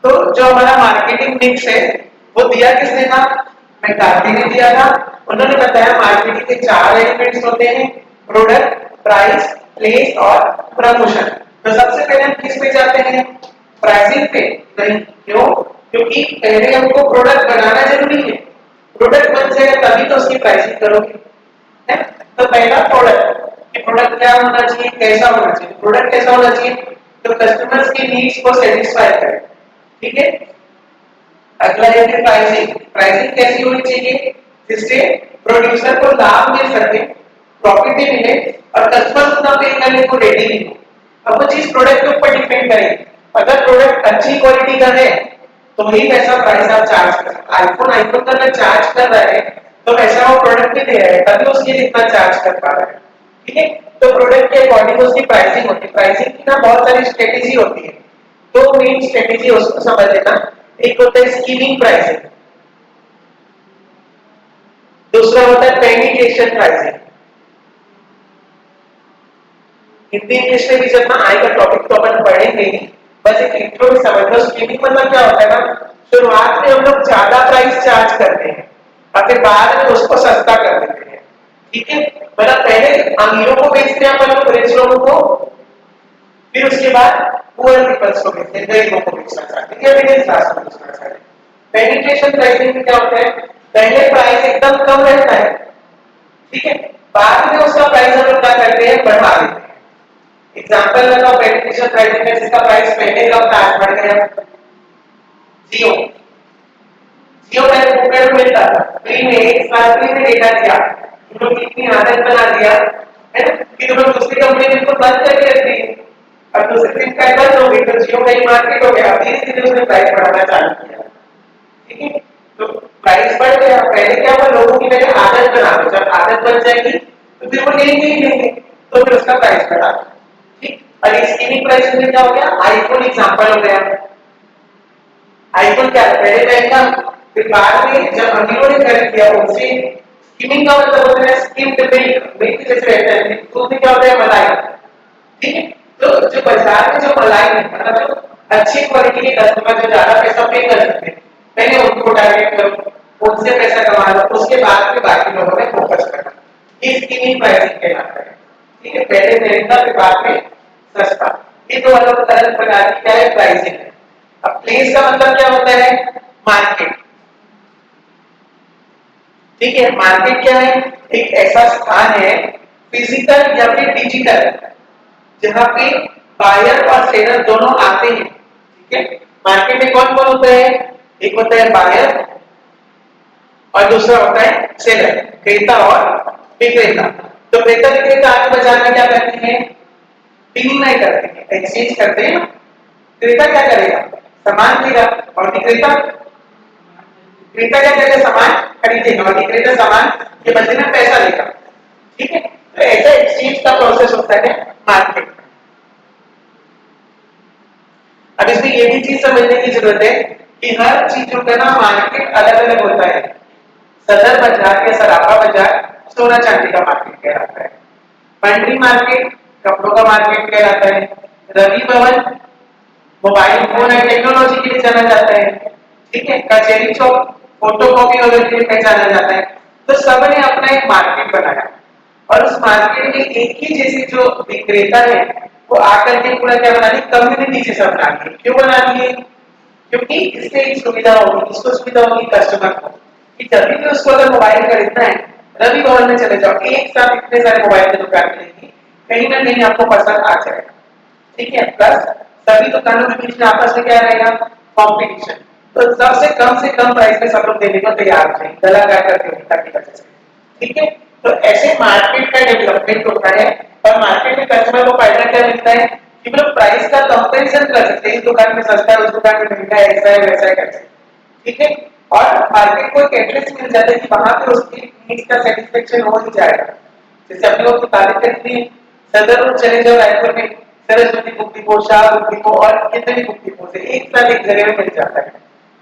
तो जो हमारा मार्केटिंग मिक्स है वो दिया किसने था? मैं कार्ति ने दिया था। उन्होंने बताया मार्केटिंग के 4 एलिमेंट्स होते हैं, प्रोडक्ट, प्राइस, प्लेस और प्रमोशन। तो सबसे पहले हम किस पे जाते हैं? प्राइसिंग पे। नहीं, क्यों? क्योंकि पहले हमको प्रोडक्ट बनाना जरूरी है, प्रोडक्ट बन जाएगा तभी तो उसकी प्राइसिंग करोगे, है? तो पहला प्रोडक्ट, कि प्रोडक्ट क्या होना चाहिए, कैसा होना चाहिए। प्रोडक्ट कैसा होना चाहिए? तो कस्टमर्स की नीड्स को सेटिस्फाई करे, ठीक है। अगला है प्राइसिंग। प्राइसिंग कैसी होनी चाहिए? जिससे प्रोड्यूसर को लाभ मिल सके, प्रॉफिट भी मिले और कस्टमर उतना पे करने को रेडी भी हो। अब वो चीज प्रोडक्ट के ऊपर डिपेंड करेगी। अगर प्रोडक्ट अच्छी क्वालिटी का है तो वही वैसा प्राइस आप चार्ज कर सकते। आईफोन का अगर चार्ज कर रहा है तो वैसा वो प्रोडक्ट भी दे रहा है तभी उसके लिए इतना चार्ज कर पा रहा है, ठीक है। तो प्रोडक्ट के अकॉर्डिंग उसकी प्राइसिंग होती है। प्राइसिंग की ना बहुत सारी स्ट्रेटेजी होती है, दो मेन स्ट्रेटेजी उसको समझ लेना। एक होता है स्कीमिंग प्राइसिंग, दूसरा होता है पेनिट्रेशन प्राइसिंग। हिंदी इंग्लिश में भी जब ना आएगा टॉपिक तो अपन पढ़ेंगे ही, बस एक इंट्रो में समझ लो। स्कीमिंग मतलब क्या होता है ना, शुरुआत में हम लोग ज्यादा प्राइस चार्ज करते हैं और फिर बाद में उसको सस्ता कर देते हैं, ठीक है। मतलब पहले अमीरों को बेचते हैं अपन लोग, रिच लोगों को, फिर उसके बाद पुअर पीपल्स को बेचते हैं, गरीबों को बेचना चाहते हैं या मिडिल क्लास को बेचना चाहते हैं। पेनिट्रेशन प्राइसिंग में क्या होता है? पहले प्राइस एकदम कम रहता है, ठीक है, बाद में उसका प्राइस हम लोग क्या करते हैं? बढ़ा देते हैं। एग्जांपल लगाओ पेनिट्रेशन प्राइसिंग में, जिसका प्राइस पहले कम था आज बढ़ गया। जियो, जियो पहले पॉकेट में मिलता था, फ्री में एक साल फ्री में डेटा दिया, तुम लोग इतनी आदत बना दिया है ना कि तुम लोग दूसरी कंपनी बिल्कुल बंद करके रख दी। अब दूसरे दिन का बंद हो गई तो जियो का ही मार्केट हो गया, धीरे धीरे उसने प्राइस बढ़ाना चालू किया, ठीक है। तो प्राइस बढ़ गया। पहले क्या हुआ, लोगों की पहले आदत बना दो, जब आदत बन जाएगी तो फिर वो लेंगे ही लेंगे, तो फिर उसका प्राइस बढ़ा, ठीक। और स्कीमिंग प्राइस में क्या हो गया? आईफोन एग्जांपल हो गया। आईफोन क्या पहले महंगा, फिर बाद में जब अमीरों ने खरीद किया उनसे। स्कीमिंग का मतलब होता है स्कीम्ड मिल्क, मिल्क जैसे रहता है तो उसमें क्या होता है? मलाई, ठीक है। तो जो बाजार में जो मलाई है, मतलब जो अच्छी क्वालिटी के कस्टमर जो ज्यादा पैसा पे कर सकते हैं, पहले उनको टारगेट करो, उनसे पैसा कमा लो, उसके बाद में बाकी लोगों में फोकस करना। ये स्कीमिंग प्राइसिंग कहलाता है, ठीक है। पहले महंगा फिर बाद में सस्ता। ये दो अलग अलग प्रकार की क्या है? प्राइसिंग है। अब प्लेस का मतलब क्या होता है? मार्केट, ठीक है। मार्केट क्या है? एक ऐसा स्थान है, फिजिकल या फिर डिजिटल, जहां पे बायर और सेलर दोनों आते हैं, ठीक है। मार्केट में कौन कौन होता है? एक होता है बायर और दूसरा होता है सेलर, क्रेता और विक्रेता। तो क्रेता विक्रेता आगे बाजार में क्या करते हैं? विनिमय करते हैं, एक्सचेंज करते हैं। क्रेता क्या करेगा? सामान देगा और विक्रेता, विक्रेता क्या करेगा? सामान खरीदेगा और विक्रेता सामान के बदले में पैसा लेगा, ठीक है। तो ऐसा एक्सचेंज का प्रोसेस होता है मार्केट। अब इसमें ये भी चीज समझने की जरूरत है कि हर चीजों का ना मार्केट अलग अलग होता है। सदर बाजार या सराफा बाजार सोना चांदी का मार्केट कहलाता है, मंडी मार्केट कपड़ों का मार्केट कहलाता है, रवि भवन मोबाइल फोन एंड टेक्नोलॉजी के लिए जाना जाता है, ठीक है। कचेरी चौक फोटोकॉपी वगैरह के लिए पहचाना जाता है। तो सबने अपना एक मार्केट बनाया और उस मार्केट में एक ही जैसे जो विक्रेता है वो आकर के पूरा क्या बना ली? कम्युनिटी जैसा बना ली। क्यों बना लिए? क्योंकि इससे एक सुविधा होगी, इसको सुविधा होगी कस्टमर को कि जब भी उसको अगर मोबाइल खरीदना है, रवि भवन में चले जाओ, एक साथ इतने सारे मोबाइल की दुकान मिलेगी, कहीं ना कहीं आपको पसंद आ जाएगा, ठीक है। प्लस सभी दुकानों के बीच में आपस में क्या रहेगा? कंपटीशन। तो सबसे कम प्राइस में सब लोग देने को तैयार हैं, दलाल प्रतियोगिता की वजह से, ठीक है। तो ऐसे मार्केट का डेवलपमेंट होता है और मार्केट में कस्टमर को फायदा क्या मिलता है कि मतलब प्राइस का कंपैरिजन कर सकते हैं, इस दुकान में सस्ता है, उस दुकान में महंगा है, ऐसा है वैसा है करके, ठीक है। और मार्केट को एक एड्रेस मिल जाता है कि वहां पे उसकी नीड्स का सेटिस्फेक्शन हो ही जाएगा। जैसे अपने लोग की तारीफ करती है, सदर रोड चले जाओ रायपुर में, Saraswati book depot, Shah book depot और कितने भी बुक डिपो से एक साथ एक जगह में मिल जाता है,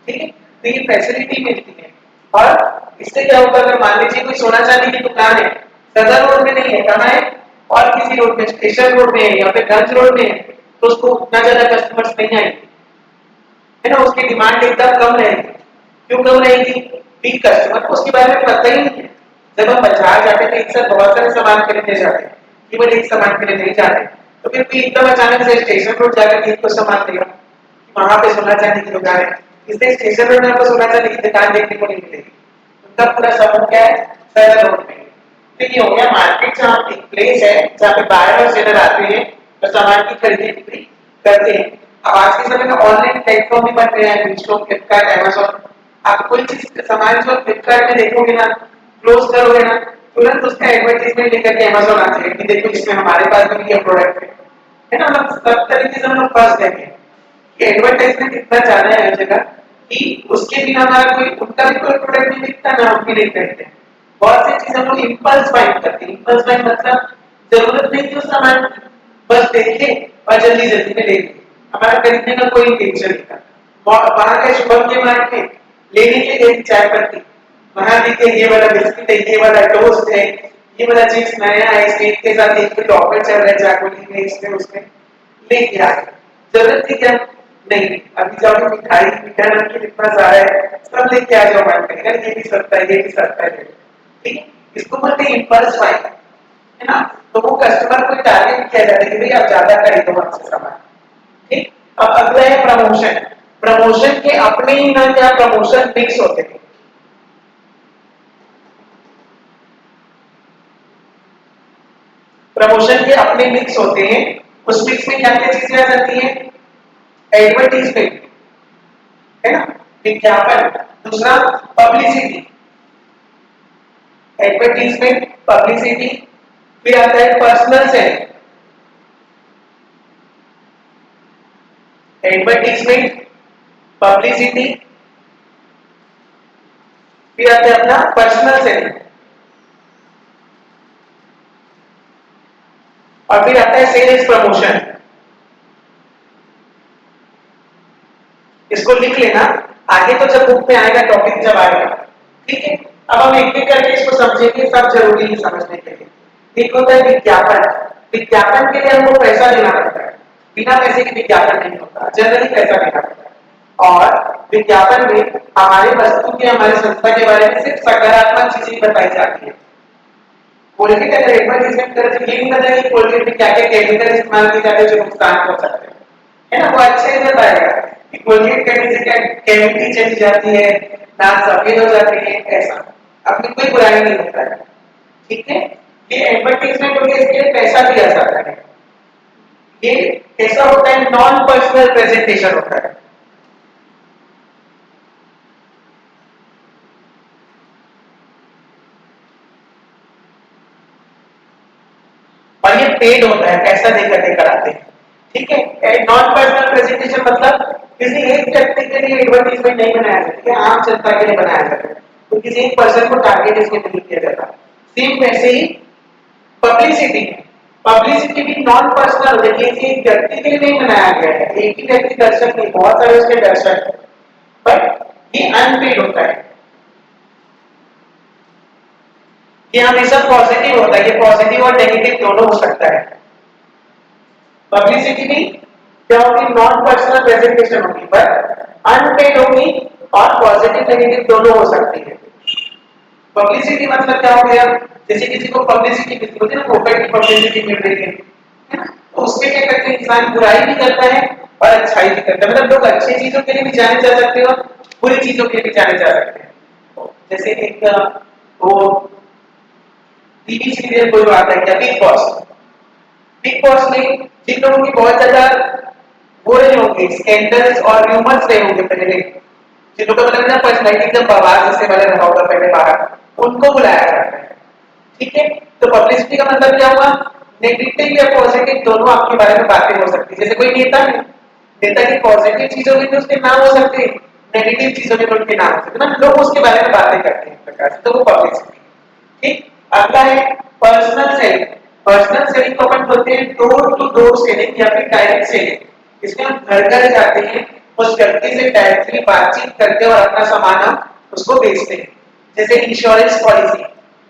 ठीक है। तो ये फैसिलिटी मिलती है। और इससे क्या होगा, अगर मान लीजिए कोई सोना चांदी की दुकान है, सदर रोड में नहीं है, कहाँ है? और किसी रोड में, स्टेशन रोड में है या फिर गंज रोड में है, तो उसको उतना ज्यादा कस्टमर्स नहीं आएंगे, है ना, उसकी डिमांड एकदम कम रहेगी। क्यों कम रहेगी? कि कस्टमर को उसके बारे में पता ही नहीं है। जब हम बाजार जाते हैं तो एक साथ बहुत सारे सामान खरीदने जाते हैं, केवल एक सामान के लिए नहीं जाते। तो फिर भी एकदम अचानक से स्टेशन रोड जाकर एक को सामान लेगा, वहां पे सोना चांदी की दुकान है, इसलिए स्टेशन रोड में आपको सोना चांदी की दुकान देखने को नहीं मिलेगी। उनका पूरा समूह क्या है? सदर रोड में। तो ये हो गया मार्केट, जहाँ एक प्लेस है जहाँ पे बायर और सेलर आते हैं और सामान की खरीदी बिक्री करते हैं। अब आज के समय में ऑनलाइन प्लेटफॉर्म भी बन रहे हैं, मीशो, फ्लिपकार्ट, अमेज़न। आप कोई चीज सामान जो फ्लिपकार्ट में देखोगे ना, क्लोज करोगे ना, तुरंत उसका एडवर्टाइजमेंट लेकर के अमेज़न आ जाएगा कि देखो इसमें हमारे पास भी ये प्रोडक्ट है ना। मतलब सब तरीके से हम लोग फंस गए हैं कि एडवर्टाइजमेंट इतना ज्यादा है हर जगह कि उसके बिना हमारा कोई, उनका भी कोई प्रोडक्ट नहीं दिखता ना हम भी नहीं खरीदते। बहुत सी चीजें हम लोग इंपल्स बाइंग करते हैं। इंपल्स बाइंग मतलब जरूरत नहीं थी उस सामान की, बस देखे और जल्दी जल्दी में ले लिए, हमारा खरीदने का कोई इंटेंशन नहीं था। वहां के शुभम के मार्ट में लेने के लिए चाय पत्ती, वहां दिखे ये वाला बिस्किट है, ये वाला टोस्ट है, ये वाला चिप्स नया है, इसके के साथ एक तो ऑफर चल रहा है चाकोली में, इसमें उसमें, लेके आ गए। जरूरत थी क्या? नहीं। अभी जाओ मिठाई, मीठा नमकीन इतना सारा है, सब लेके आ जाओ मन में, ये भी सस्ता है, ये भी सस्ता है। ठीक है, इसको बोलते हैं इंपल्स बाइंग, है ना। तो वो कस्टमर को टारगेट किया जाता है कि भाई आप ज्यादा खरीदो हमसे सामान। ठीक। अब अगला है प्रमोशन। प्रमोशन के अपने ही ना क्या प्रमोशन मिक्स होते हैं। प्रमोशन के अपने मिक्स होते हैं। उस मिक्स में क्या क्या चीजें आ जाती है? एडवर्टीजमेंट, है ना, विज्ञापन। दूसरा पब्लिसिटी, एडवर्टीजमेंट, पब्लिसिटी। फिर आता है पर्सनल सेलिंग, एडवर्टीजमेंट, पब्लिसिटी, फिर आता है अपना पर्सनल सेलिंग, और फिर आता है सेल्स प्रमोशन। इसको लिख लेना, आगे तो जब बुक में आएगा, टॉपिक जब आएगा। ठीक है, अब हम एक एक करके इसको समझेंगे, सब जरूरी है समझने के लिए। एक होता है विज्ञापन। विज्ञापन के लिए हमको पैसा देना पड़ता है, बिना पैसे के विज्ञापन नहीं होता, जनरली पैसा देना पड़ता है। और विज्ञापन में हमारे वस्तु के, हमारे संस्था के बारे में सिर्फ सकारात्मक चीजें बताई जाती है। कोलगेट अगर एडवर्टाइजमेंट करे तो ये नहीं बताया कि कोलगेट में क्या क्या केमिकल इस्तेमाल किए जाते हैं जो नुकसान पहुंचा सकते हैं, है ना। वो अच्छे से बताएगा कि कोलगेट करने से क्या कैविटी चली जाती है, दांत सफेद हो जाते हैं, ऐसा अपनी कोई बुराई नहीं होता है। ठीक है, ये एडवर्टाइजमेंट हो गया, इसके लिए पैसा दिया जाता है। ये कैसा होता है? नॉन पर्सनल प्रेजेंटेशन होता है। और ये पेड होता है, पैसा देकर के कराते हैं। ठीक है, नॉन पर्सनल प्रेजेंटेशन मतलब किसी एक व्यक्ति के लिए एडवर्टाइजमेंट नहीं बनाया जाता है, आम जनता के लिए बनाया जाता है, तो किसी एक पर्सन को टारगेट इसमें नहीं किया जाता। सेम वैसे ही पब्लिसिटी है। पब्लिसिटी भी नॉन पर्सनल होती है, किसी एक व्यक्ति के लिए नहीं बनाया गया है, एक ही व्यक्ति दर्शक नहीं, बहुत सारे उसके दर्शक हैं, बट ये अनपेड होता है। ये हमेशा पॉजिटिव होता है, ये पॉजिटिव और नेगेटिव दोनों हो सकता है। पब्लिसिटी भी क्या होगी? नॉन पर्सनल प्रेजेंटेशन होगी, पर अनपेड होगी, और पॉजिटिव नेगेटिव दोनों हो सकती है। पब्लिसिटी मतलब क्या हो गया? जैसे किसी को पब्लिसिटी मिलती होती है ना, प्रोडक्ट की पब्लिसिटी मिल रही है ना, तो उसमें क्या करते हैं, इंसान बुराई भी करता है और अच्छाई भी करता है। मतलब लोग अच्छी चीजों के लिए भी जाने जा सकते हो, बुरी चीजों के लिए भी जाने जा सकते हैं। जैसे एक वो टीवी सीरियल कोई आता है क्या, बिग बॉस। बिग बॉस में जिन लोगों की बहुत ज्यादा वो रहे होंगे, स्कैंडल्स और र्यूमर्स रहे होंगे पहले, जिन लोगों का मतलब ना पर्सनैलिटी एकदम बवाल जैसे वाले रहा होगा पहले बाहर, उनको बुलाया जाता है। ठीक है, तो पब्लिसिटी का मतलब क्या हुआ? नेगेटिव या पॉजिटिव दोनों आपके बारे में बातें हो सकती है। जैसे कोई नेता है, नेता की पॉजिटिव चीजों में तो उसके नाम हो सकते हैं, नेगेटिव चीजों में तो उनके नाम हो सकते हैं, मतलब लोग उसके बारे में बातें करते हैं प्रकार से, तो वो पब्लिसिटी। ठीक, अगला है पर्सनल सेलिंग। पर्सनल सेलिंग को अपन बोलते हैं डोर टू डोर सेलिंग या फिर डायरेक्ट सेलिंग। इसमें हम घर घर जाते हैं, उस व्यक्ति से डायरेक्टली बातचीत करते हैं और अपना सामान हम उसको बेचते हैं। जैसे इंश्योरेंस पॉलिसी।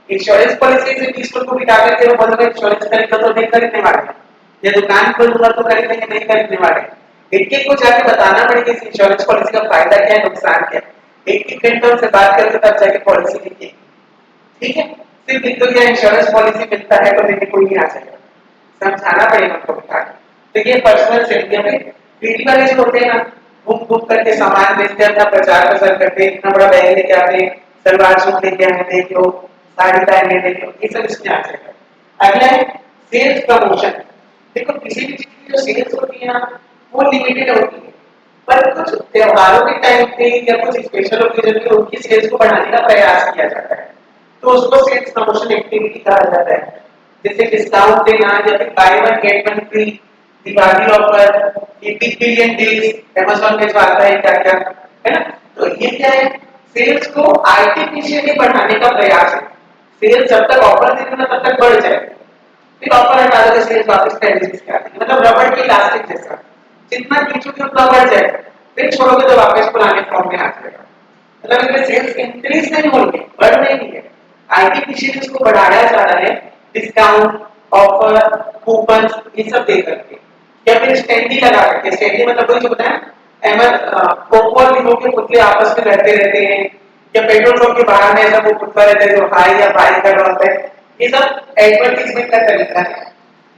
इंश्योरेंस पॉलिसी से किसी को बिठा करके वो बोलोगे इंश्योरेंस खरीदो तो नहीं खरीदने वाले, या दुकान खोलूंगा तो खरीदेंगे नहीं खरीदने वाले। एक एक को जाके बताना पड़ेगा इस इंश्योरेंस पॉलिसी का फायदा क्या है, नुकसान क्या है। एक एक घंटे उनसे बात करके तब जाके पॉलिसी लिखिए, ठीक है। सिर्फ एक तो क्या इंश्योरेंस पॉलिसी मिलता है तो लेके कोई नहीं आ जाएगा, समझाना पड़ेगा उनको बिठा के। तो ये पर्सनल सेफ्टी में पीटी वाले जो होते हैं ना, घूम घूम करके सामान बेचते हैं, अपना प्रचार प्रसार करते हैं, इतना बड़ा बैग लेके आते हैं, सलवार सूट लेके आए देख लो, साड़ी पहने देख लो, ये सब इसमें आ जाएगा। अगला है सेल्स प्रमोशन। देखो किसी भी चीज की जो सेल्स होती है ना वो लिमिटेड होती है, पर कुछ त्योहारों के टाइम पे या कुछ स्पेशल ओकेजन पे उनकी सेल्स को बढ़ाने का प्रयास किया जाता है, तो उसको सेल्स प्रमोशन एक्टिविटी कहा जाता है। जैसे डिस्काउंट देना या फिर by one get one free, Diwali offer, ये बिग बिलियन डील्स अमेज़न में जो आता है क्या क्या, है ना। तो ये क्या है, सेल्स को आर्टिफिशियली बढ़ाने का प्रयास है। सेल्स जब तक ऑफर देते ना तब तक बढ़ जाए, फिर ऑफर हटा दो, सेल्स वापस पहले जैसे आती है, मतलब रबड़ की इलास्टिक जैसा, जितना खींचोगे उतना बढ़ जाए, फिर छोड़ोगे तो वापस पुराने फॉर्म में आ जाएगा। मतलब इसमें सेल्स इंक्रीज नहीं होंगे, बढ़ नहीं है, आर्टिफिशियल इसको बढ़ाया जा रहा है, डिस्काउंट, ऑफर, कूपन, ये सब दे करके, या फिर स्टैंडी लगा करके। स्टैंडी मतलब वही होता है एमर कोको और हीरो के पुतले आपस में लड़ते रहते हैं, या पेट्रोल पंप के बाहर में ऐसा वो पुतला रहता है जो हाई या बाई कर रहा होता है, ये सब एडवर्टाइजमेंट का तरीका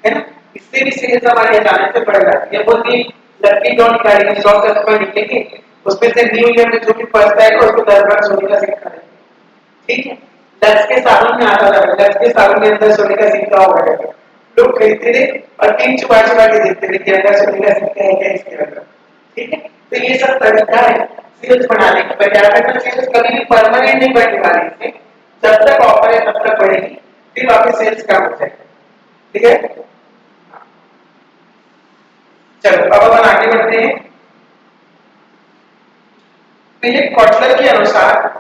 है ना। इससे भी सेल्स हमारी अचानक से बढ़ जाती है। बोलती लड़की जो निकाली 100 कस्टमर निकलेंगे, उसमें से न्यू ईयर में जो भी फर्स्ट आएगा उसको 10 बार सोने का सिक्का देंगे, ठीक है। लक्स के साबुन में आता था, लक्स के साबुन के अंदर सोने का सिक्का होगा, लोग खरीदते थे और तीन चुपा चुपा के देखते थे कि अंदर सोने का सिक्का है क्या इसके अंदर, ठीक है। तो ये सब तरीका है सेल्स बढ़ाने का। पर क्या करना, सेल्स कभी भी परमानेंट नहीं बढ़ने वाली है, जब तक ऑफर है तब तक बढ़ेगी, फिर वापस सेल्स कम हो जाएगा, ठीक है। चलो अब अपन आगे बढ़ते हैं। फिलिप कॉटलर के अनुसार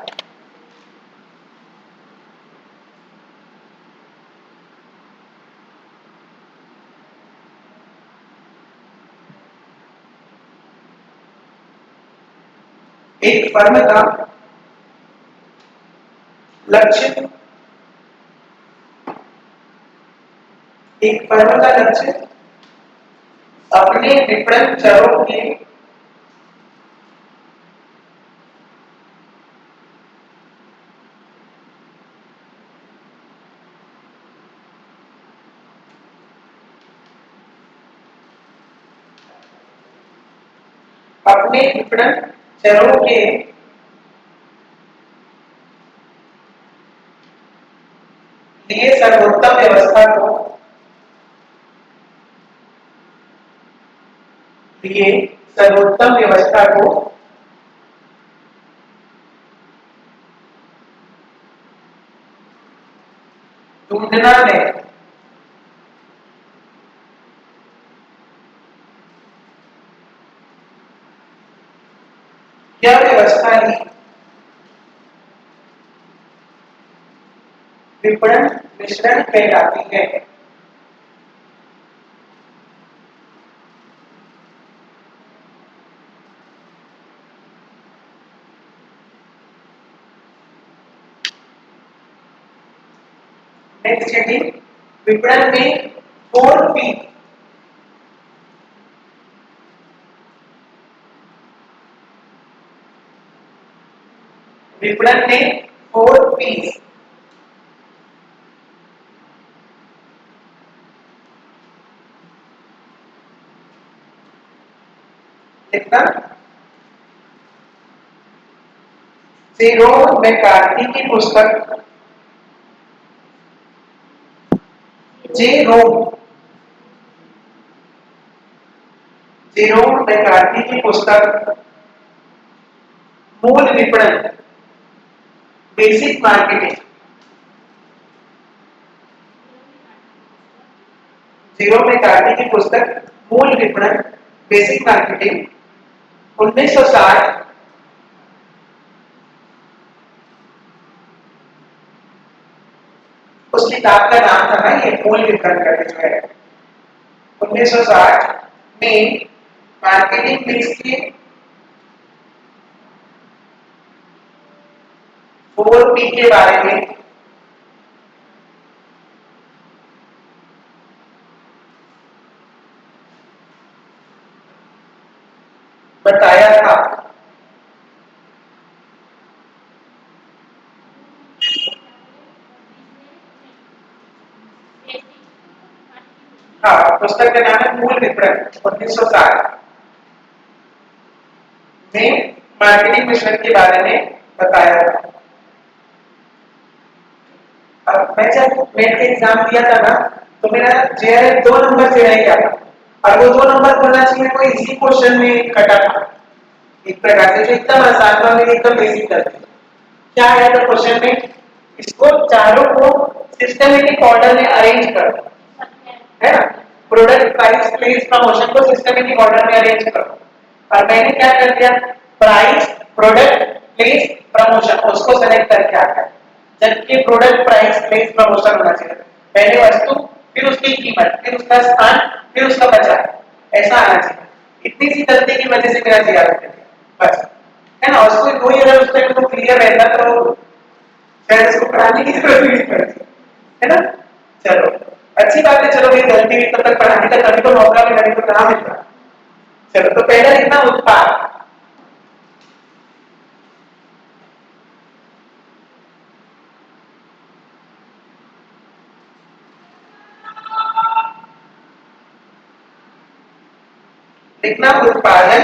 एक फर्म का लक्ष्य, एक फर्म का लक्ष्य अपने विपणन चरों के अपने विपणन चरों के लिए सर्वोत्तम व्यवस्था को लिए सर्वोत्तम व्यवस्था को ढूंढना है। यह व्यवस्था ही विपणन मिश्रण कहलाती है। नेक्स्ट हेडिंग, विपणन में 4P, विपणन में 4P, लिखना जेरोम मैकार्थी की पुस्तक, जेरोम जेरोम मैकार्थी की पुस्तक मूल विपणन, बेसिक मार्केटिंग, जेरोम मैकार्थी की पुस्तक मूल विपणन बेसिक मार्केटिंग 1960, उस किताब का नाम था ना ये मूल विपणन का जो है, 1960 में मार्केटिंग मिक्स के 4P के बारे में हाँ, पुस्तक का नाम है मूल विवरण 1960 में मार्केटिंग मिश्रण के बारे में बताया था। अब मैं जब नेट का एग्जाम दिया था ना, तो मेरा जेआरएफ 2 नंबर से रह गया था, और वो 2 नंबर होना चाहिए कोई इसी क्वेश्चन में कटा था, एक प्रकार से जो एकदम आसान था, और एकदम बेसिक था। क्या है तो क्वेश्चन में, इसको चारों को सिस्टमेटिक ऑर्डर में अरेंज करो, है ना, प्रोडक्ट प्राइस प्लेस प्रमोशन को सिस्टमेटिक ऑर्डर में अरेंज करो। और मैंने क्या कर दिया, प्राइस प्रोडक्ट प्लेस प्रमोशन उसको सेलेक्ट करके आ गया, जबकि प्रोडक्ट प्राइस प्लेस प्रमोशन होना चाहिए, पहले वस्तु फिर उसकी कीमत फिर उसका स्थान फिर उसका बाजार, ऐसा आना चाहिए। इतनी सी गलती की वजह से मेरा जीआर बस, है ना। उसको कोई अगर उस टाइम को क्लियर रहता तो शायद इसको पढ़ाने की जरूरत नहीं पड़ती, है ना। चलो अच्छी बात है, चलो मेरी गलती हुई, तब तक पढ़ाने का कभी तो मौका मिला, नहीं तो कहाँ मिलता। चलो तो पहला लिखना उत्पाद, लिखना उत्पादन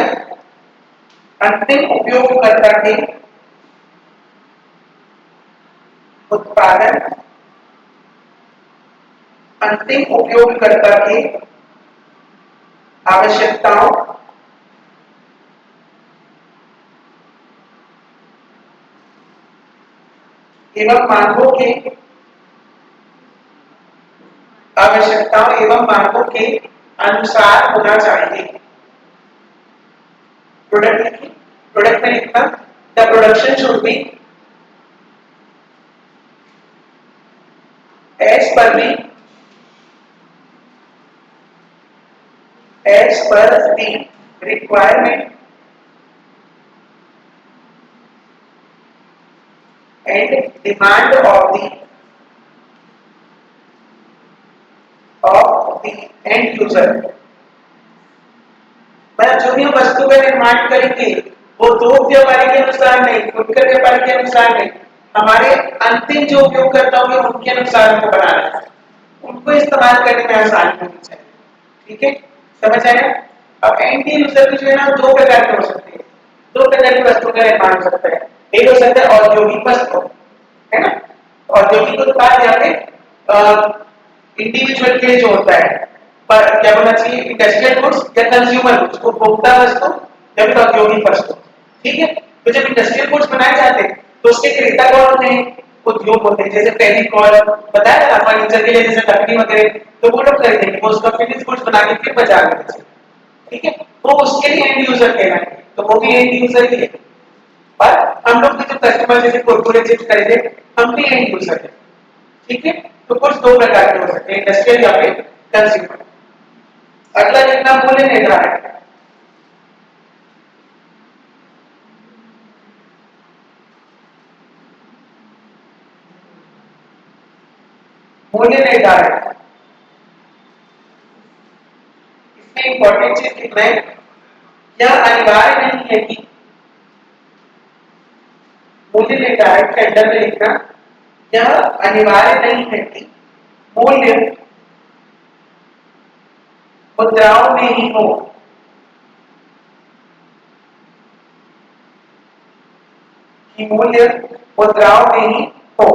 अंतिम उपयोगकर्ता के, उत्पादन अंतिम उपयोगकर्ता के आवश्यकताओं एवं मांगों के, आवश्यकताओं एवं मांगों के अनुसार होना चाहिए। प्रोडक्ट लिखिए, प्रोडक्ट में लिखना the production should be as per the requirement and demand of the end user। मतलब जो भी हम वस्तु का निर्माण करेंगे वो दो व्यापारी के अनुसार नहीं, फुटकर व्यापारी के अनुसार नहीं, हमारे अंतिम जो उपयोगकर्ता होंगे उनके अनुसार हमको बनाना है, उनको इस्तेमाल करने में आसानी होनी चाहिए। ठीक है, समझ आया। अब एंड यूजर जो है ना, दो प्रकार के हो सकते हैं, दो प्रकार की वस्तु का निर्माण हो सकता है। एक हो सकता है औद्योगिक वस्तु, है ना, औद्योगिक उत्पाद या फिर इंडिविजुअल के लिए जो होता है, पर क्या होना चाहिए, इंडस्ट्रियल गुड्स या कंज्यूमर गुड्स, उपभोक्ता वस्तु या फिर औद्योगिक वस्तु। ठीक है, तो जब इंडस्ट्रियल गुड्स बनाए जाते हैं तो उसके क्रेता कौन होते हैं, उद्योग होते हैं, जैसे फेविकॉल बताया था फर्नीचर के लिए, जैसे लकड़ी वगैरह, तो वो लोग खरीदेंगे, वो उसका फिनिश गुड्स बना के फिर बाजार में बेचेंगे। ठीक है, वो उसके लिए एंड यूजर कहलाएंगे, तो वो भी एंड यूजर ही है। और हम लोग भी जो कस्टमर जैसे कुरकुरे चिप्स खरीदे, हम भी एंड यूजर है। ठीक है, तो कुछ दो प्रकार के हो सकते हैं, इंडस्ट्रियल या फिर कंज्यूमर। अगला लिखना मूल्य निर्धारण, मूल्य निर्धारण इसमें इंपॉर्टेंट चीज लिखना है, यह अनिवार्य नहीं है कि, मूल्य निर्धारण के अंदर में लिखना, यह अनिवार्य नहीं है कि मूल्य मुद्राओं में ही हो, कि मूल्य मुद्राओं में ही हो।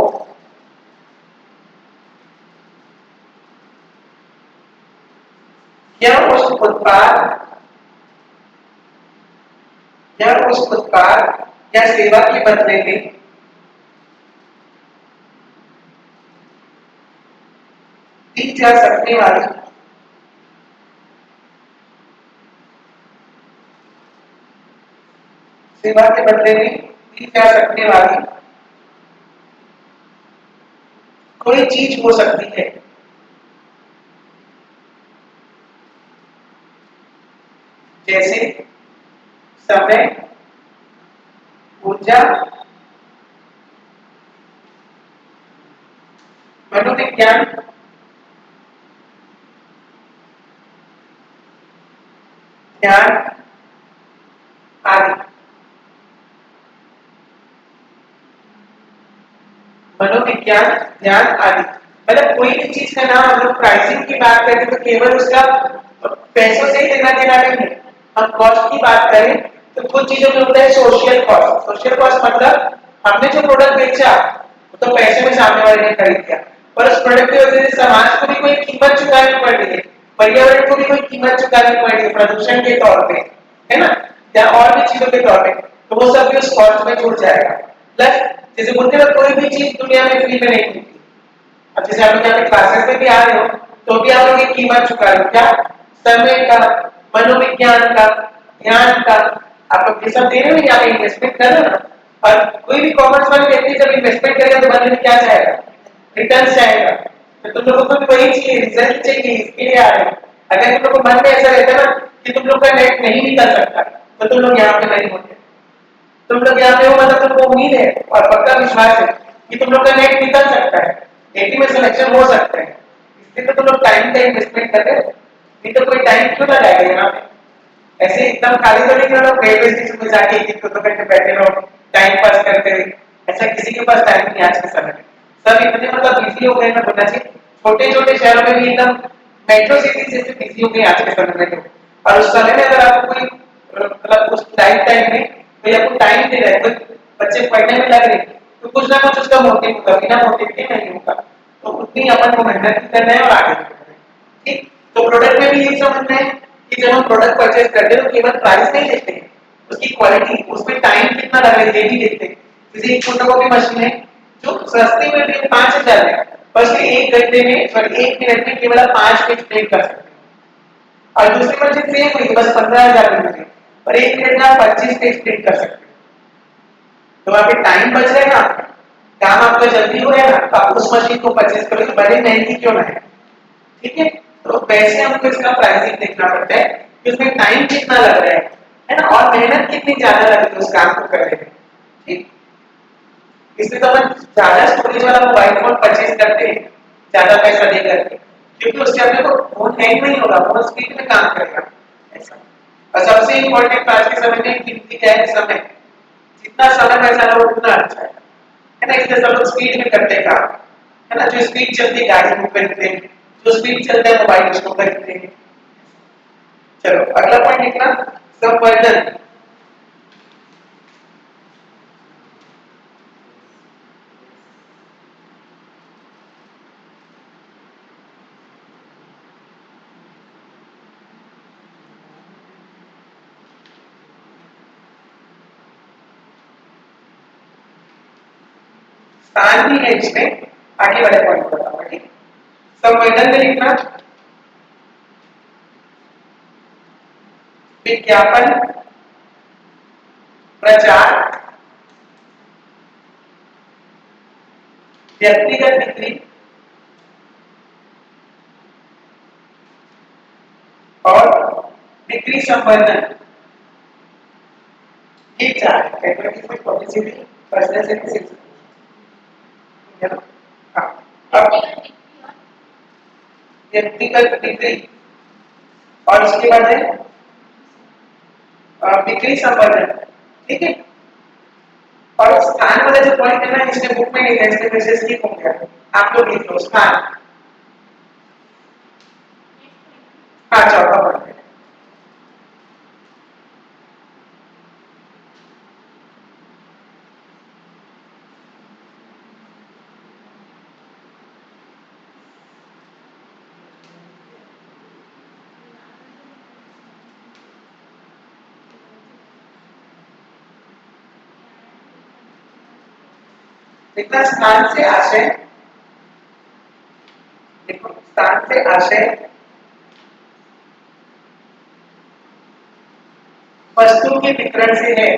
यह उस उत्पाद या सेवा के बदले में दी जा सकने वाली सेवा के बदले में दी जा सकने वाली कोई चीज हो सकती है, जैसे समय, ऊर्जा, मनोविज्ञान, ज्ञान आदि। मनोविज्ञान, ध्यान आदि। मतलब कोई भी चीज का नाम हम लोग प्राइसिंग की बात करें तो केवल उसका पैसों से ही लेना देना नहीं है। हम कॉस्ट की बात करें तो कुछ चीजों में होता है सोशल कॉस्ट। सोशल कॉस्ट मतलब हमने जो प्रोडक्ट बेचा वो तो पैसे में सामने वाले ने खरीद लिया, पर उस प्रोडक्ट की वजह से समाज को भी कोई कीमत चुकानी पड़ रही है, पर्यावरण को भी कोई कीमत चुकानी पड़ रही है प्रदूषण के तौर पे, है ना, या और भी चीजों के तौर पे, तो वो सब भी उस कॉस्ट में जुड़ जाएगा। प्लस जैसे बोलते हैं कोई भी चीज दुनिया में फ्री में नहीं मिलती। अब जैसे आप लोग यहाँ पे क्लासेस में भी आ रहे हो तो भी आप लोग एक कीमत चुका रहे हो, क्या? समय का, मनोविज्ञान का, ध्यान का, आप लोग ये सब दे रहे हो या इन्वेस्टमेंट कर रहे हो ना। और कोई भी कॉमर्स वाले व्यक्ति जब इन्वेस्टमेंट करेगा तो बदले में क्या चाहेगा? रिटर्न चाहेगा। तो तुम लोगों को भी वही चाहिए, रिजल्ट चाहिए, इसके लिए आ रहे हो। अगर तुम लोग को मन में ऐसा रहता ना कि तुम लोग का नेट नहीं निकल सकता तो तुम लोग यहाँ पे नहीं होते। तुम लोग यहाँ पे हो मतलब तुमको उम्मीद है और पक्का विश्वास है कि तुम लोग का नेट निकल सकता है, 80 में सिलेक्शन हो सकता है, इसलिए तो तुम लोग टाइम का इन्वेस्टमेंट कर रहे हो। नहीं तो कोई टाइम क्यों लगाएगा यहाँ पे? ऐसे एकदम खाली तो नहीं करो रेलवे स्टेशन में जाके एक दो घंटे बैठे रहो टाइम पास करते हुए। ऐसा किसी के पास टाइम नहीं आज के समय में। सब इतने मतलब बिजी हो गए ना, बोलना चाहिए छोटे छोटे शहरों में भी एकदम मेट्रो सिटी जैसे बिजी हो गए आज के समय में लोग। और उस समय में अगर आपको कोई मतलब उस टाइम टाइम में कोई आपको टाइम दे रहा है, कोई बच्चे पढ़ने में लग रहे हैं, तो कुछ ना कुछ उसका मोटिव होगा, बिना मोटिव के नहीं होगा। तो उतनी अपन को मेहनत भी करना है और आगे भी बढ़ना है। ठीक, तो प्रोडक्ट में भी यही समझना है कि जब हम प्रोडक्ट परचेज करते हैं तो केवल प्राइस नहीं देखते हैं, उसकी क्वालिटी, उसमें टाइम कितना लग रहा है ये भी देखते हैं। जैसे एक फोटोकॉपी मशीन है जो सस्ती में भी 5,000 है, पर उसके एक घंटे में सॉरी एक मिनट में केवल 5 पेज प्रिंट कर सकते हैं। और दूसरी मशीन सेम हुई बस 15,000 में मिली, पर एक मिनट में आप 25 पेज प्रिंट कर सकते हैं। तो वहां पे टाइम बच रहा है ना, काम आपका जल्दी हो रहा है ना, तो आप उस मशीन को परचेज करोगे भले महंगी क्यों ना है। ठीक है, तो वैसे हमको इसका प्राइसिंग देखना पड़ता है कि उसमें टाइम कितना लग रहा है ना, और मेहनत कितनी ज्यादा लग रही है उस काम को करने में। ठीक, इसलिए तो हम ज्यादा स्टोरेज वाला मोबाइल फोन परचेज करते हैं ज्यादा पैसा दे करके, क्योंकि उससे अपने को फोन हैंग नहीं होगा, फोन स्पीड में काम करेगा। ऐसा, और सबसे इम्पोर्टेंट आज के समय में कीमती क्या है? समय। जितना समय पैसा लो उतना अच्छा है ना, इसलिए सब लोग स्पीड में करते हैं काम, है ना। जो स्पीड चलती है गाड़ी को खरीदते हैं, जो स्पीड चलता है मोबाइल उसको खरीदते हैं। चलो अगला पॉइंट लिखना, संवर्धन। स्थान भी है इसमें, आगे वाले पॉइंट बताऊंगा। ठीक, संवर्धन में लिखना विज्ञापन, प्रचार, व्यक्तिगत बिक्री और बिक्री संवर्धन। ये चार एडवर्टाइजमेंट, पब्लिसिटी, पर्सनल सर्विसेज, है ना। हाँ, अब व्यक्तिगत बिक्री और उसके बाद है बिक्री संवर्धन। ठीक है, और स्थान वाला जो पॉइंट है ना इसमें बुक में नहीं है, इसलिए वैसे स्किप हो गया। आप लोग लिख लो स्थान। हाँ, चौथा पॉइंट है। लिखना स्थान से आशय, देखो स्थान से आशय वस्तु के वितरण से है।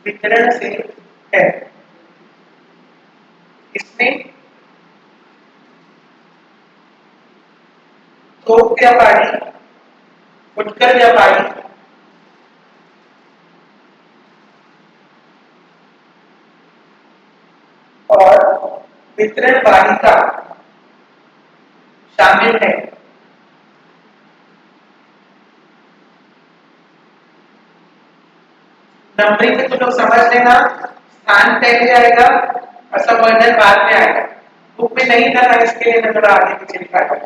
वितरण से है, इसमें थोक व्यापारी, फुटकर व्यापारी और वितरण वाहिका शामिल है। नंबरिंग में तुम लोग समझ लेना, स्थान पहले आएगा और सबवर्णन बाद में आएगा। बुक में नहीं था ना, इसके लिए मैं थोड़ा आगे पीछे लिखा है।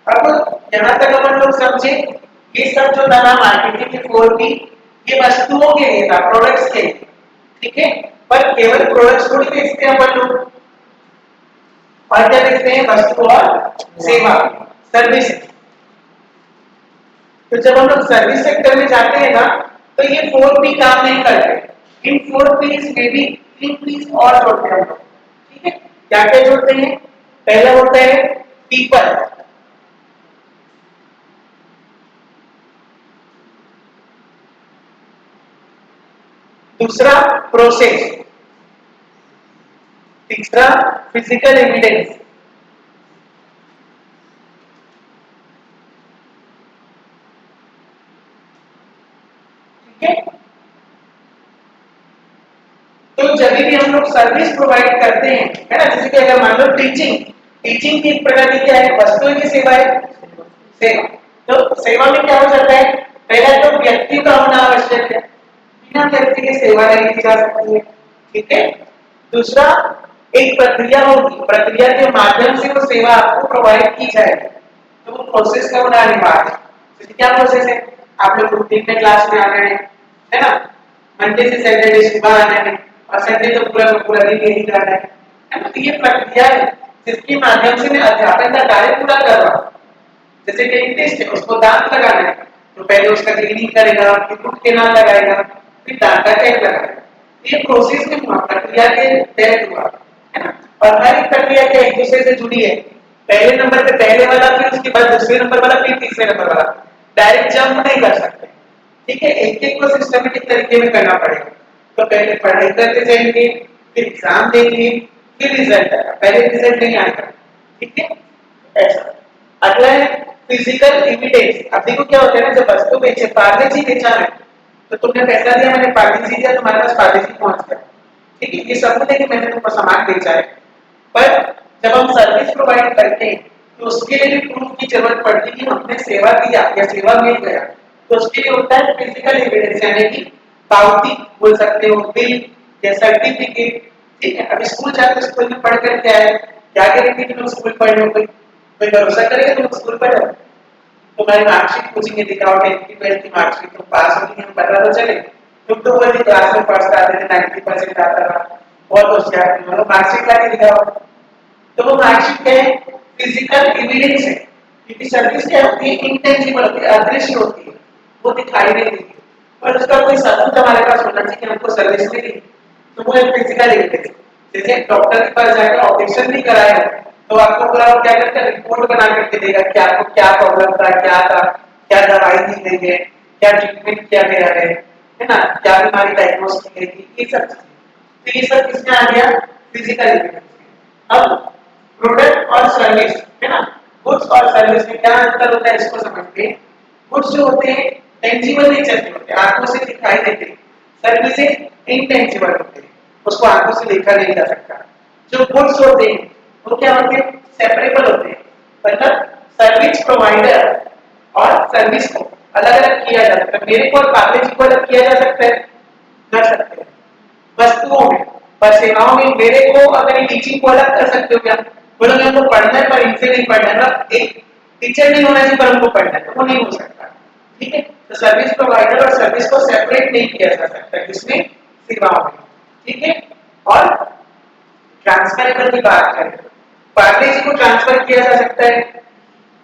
अब यहाँ तक अपन लोग समझे, ये सब जो था ना मार्केटिंग के 4P, ये वस्तुओं के लिए था, प्रोडक्ट्स के लिए, ठीक है। पर केवल प्रोडक्ट्स थोड़ी बेचते हैं अपन लोग, और क्या बेचते हैं, वस्तु और सेवा, सर्विस। तो जब हम लोग सर्विस सेक्टर में जाते हैं ना, तो ये 4P काम नहीं करते। इन 4Ps में भी 3Ps और जोड़ते हैं हम लोग, ठीक है। क्या क्या जोड़ते हैं, पहला होता है पीपल, दूसरा प्रोसेस, तीसरा फिजिकल एविडेंस, ठीक है। तो जब भी हम लोग सर्विस प्रोवाइड करते हैं, है ना, जैसे कि अगर मान लो टीचिंग, टीचिंग की एक प्रकार क्या है, वस्तु की सेवा है, सेवा। तो सेवा में क्या हो जाता है, पहला तो व्यक्ति का होना आवश्यक है, बिना व्यक्ति के सेवा नहीं की जा सकती है, ठीक है। दूसरा, एक प्रक्रिया होगी, प्रक्रिया के माध्यम से वो सेवा आपको प्रोवाइड की जाएगी, तो वो प्रोसेस का होना अनिवार्य है। तो क्या प्रोसेस है, आप लोग रूटीन में क्लास में आ रहे हैं, है ना, मंडे से सैटरडे सुबह आना है और संडे तो पूरा पूरा दिन यही करना है ना। तो ये प्रक्रिया है जिसके माध्यम से मैं अध्यापन का कार्य पूरा कर रहा हूँ। जैसे कि टेस्ट है, उसको दांत लगाना है, तो पहले उसका क्लीनिंग करेगा, फिर फुट के नाम लगाएगा, फिर दांत का चेक लगाएगा। ये प्रोसेस में हुआ, प्रक्रिया के तहत हुआ, है ना। और हर एक प्रक्रिया क्या एक दूसरे से जुड़ी है, पहले नंबर पे पहले वाला, फिर उसके बाद दूसरे नंबर वाला, फिर तीसरे नंबर वाला, डायरेक्ट जंप नहीं कर सकते, ठीक है। एक एक को सिस्टमेटिक तरीके में करना पड़ेगा। तो पहले पढ़ाई करते जाएंगे, फिर एग्जाम देंगे, फिर रिजल्ट आएगा, पहले रिजल्ट नहीं आएगा, ठीक है। ऐसा अगला है फिजिकल एविडेंस। अब देखो क्या होता है ना, जब वस्तु बेचे, पार्ले जी बेचा है, तो तुमने पैसा दिया, मैंने पार्ले जी दिया, तुम्हारे पास पार्ले जी पहुंच गया, ठीक है, ये सबूत है कि मैंने तुमको सामान बेचा है। पर जब हम सर्विस प्रोवाइड करते हैं, तो उसके लिए भी प्रूफ की जरूरत पड़ती है कि हमने सेवा दिया या सेवा मिल गया, तो उसके लिए होता है फिजिकल एविडेंस, यानी कि पावती बोल सकते हो, बिल या सर्टिफिकेट, ठीक है। अब स्कूल जाकर स्कूल में पढ़ कर क्या है, क्या गारंटी कि तुम स्कूल पढ़ रहे हो, कोई भरोसा करेगा तुम स्कूल पढ़ रहे हो। तुम्हारी मार्कशीट पूछेंगे, दिखाओ 10th की 12th की मार्कशीट, तुम पास हो गए, पता तो चले। तुम तो वो क्लास में फर्स्ट आते थे, 90% आता था, बहुत होशियार थे, मतलब मार्कशीट लाके दिखाओ। तो वो मार्कशीट क्या है, फिजिकल एविडेंस है, क्योंकि सर्विस क्या होती है, इंटेंजिबल होती है, अदृश्य होती है, वो दिखाई नहीं देती, पर उसका कोई सबूत हमारे पास होना चाहिए कि हमको सर्विस मिली, तो वो एक फिजिकल एविडेंस। जैसे डॉक्टर के पास जाकर ऑपरेशन भी कराया, तो आपको पूरा क्या करता है, रिपोर्ट बना करके देगा कि आपको क्या प्रॉब्लम था, क्या दवाई दी गई है, क्या ट्रीटमेंट किया गया है ना, क्या बीमारी डायग्नोस की गई थी, ये सब चीजें। तो ये सब किसमें आ गया, फिजिकल एविडेंस। अब प्रोडक्ट और सर्विस, है ना, गुड्स और सर्विस में क्या अंतर होता है, इसको समझते हैं। गुड्स जो होते हैं टेंजिबल नेचर के होते हैं, आंखों से दिखाई देते हैं, सर्विसेज इनटेंजिबल होते हैं, उसको आंखों से देखा नहीं जा सकता। जो गुड्स होते हैं वो क्या होते हैं, सेपरेबल होते हैं, मतलब सर्विस प्रोवाइडर और सर्विस को अलग अलग किया जा सकता है। मेरे को और पार्ले जी को अलग किया जा सकता है, कर सकते हैं वस्तुओं में, पर सेवाओं में मेरे को अगर टीचिंग को अलग कर सकते हो क्या, बोलोगे हमको पढ़ना है पर इनसे नहीं पढ़ना है, मतलब एक टीचर नहीं होना चाहिए पर हमको पढ़ना है, तो वो नहीं हो सकता, ठीक है। तो सर्विस प्रोवाइडर और सर्विस को सेपरेट नहीं किया जा सकता किसमें, सेवाओं में, ठीक है। और ट्रांसफरेबल की बात करें, पार्ले जी को ट्रांसफर किया जा सकता है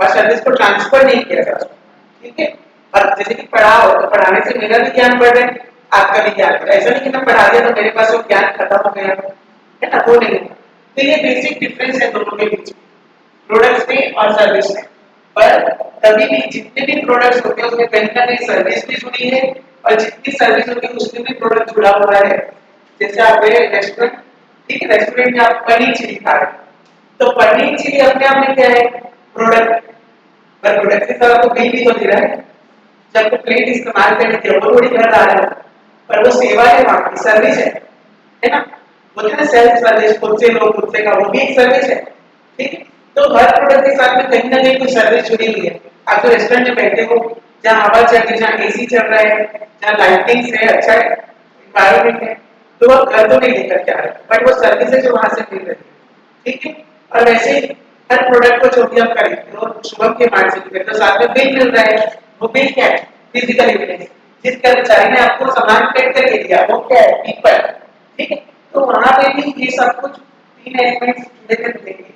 और सर्विस को ट्रांसफर नहीं किया जा सकता, ठीक है। और जैसे कि पढ़ाओ, तो पढ़ाने से मेरा भी ज्ञान बढ़ रहा है, आपका भी ज्ञान, ऐसा नहीं कि मैं पढ़ा दिया तो मेरे पास वो ज्ञान खत्म हो गया, है ना, वो नहीं। तो ये बेसिक डिफरेंस है दोनों के बीच, प्रोडक्ट्स में और सर्विस में। पर तभी भी जितने भी प्रोडक्ट्स होते हैं उसमें कहीं ना कहीं सर्विस भी जुड़ी है, और जितनी सर्विस होती है उसमें भी प्रोडक्ट जुड़ा हुआ है। जैसे आप गए रेस्टोरेंट, ठीक है, रेस्टोरेंट में आप पनीर चिली खा रहे हैं, तो पनीर चिली अपने आप में क्या है, प्रोडक्ट, पर प्रोडक्ट के साथ आपको बिल भी तो दे रहा है, जब आपको प्लेट इस्तेमाल करने की वो थोड़ी घर आ रहा है, पर वो सेवा है, वहां की सर्विस है ना। बोलते हैं सेल्फ सर्विस, खुद से लो खुद से का, वो भी एक सर्विस है, ठीक है। तो हर प्रोडक्ट के साथ में कहीं ना कहीं कोई सर्विस जुड़ी हुई है। आप जो रेस्टोरेंट में बैठे हो, जहाँ हवा चल रही है, जहाँ एसी चल रहा है, जहाँ लाइटिंग से अच्छा इन्वायरमेंट है, तो वो घर तो नहीं लेकर के आ रहे, बट वो सर्विसेज जो वहां से मिल रही है, ठीक है। और वैसे ही हर प्रोडक्ट को जो भी आप खरीदते हो शुभम के मार्जिन पे, तो साथ में बिल मिल रहा है। वो बिल क्या है? Physical evidence. जिस कर्मचारी ने आपको सामान पैक करके दिया वो क्या है? पीपल, ठीक है। तो वहां पे भी ये सब कुछ तीन एलिमेंट्स जुड़े हुए मिलेंगे।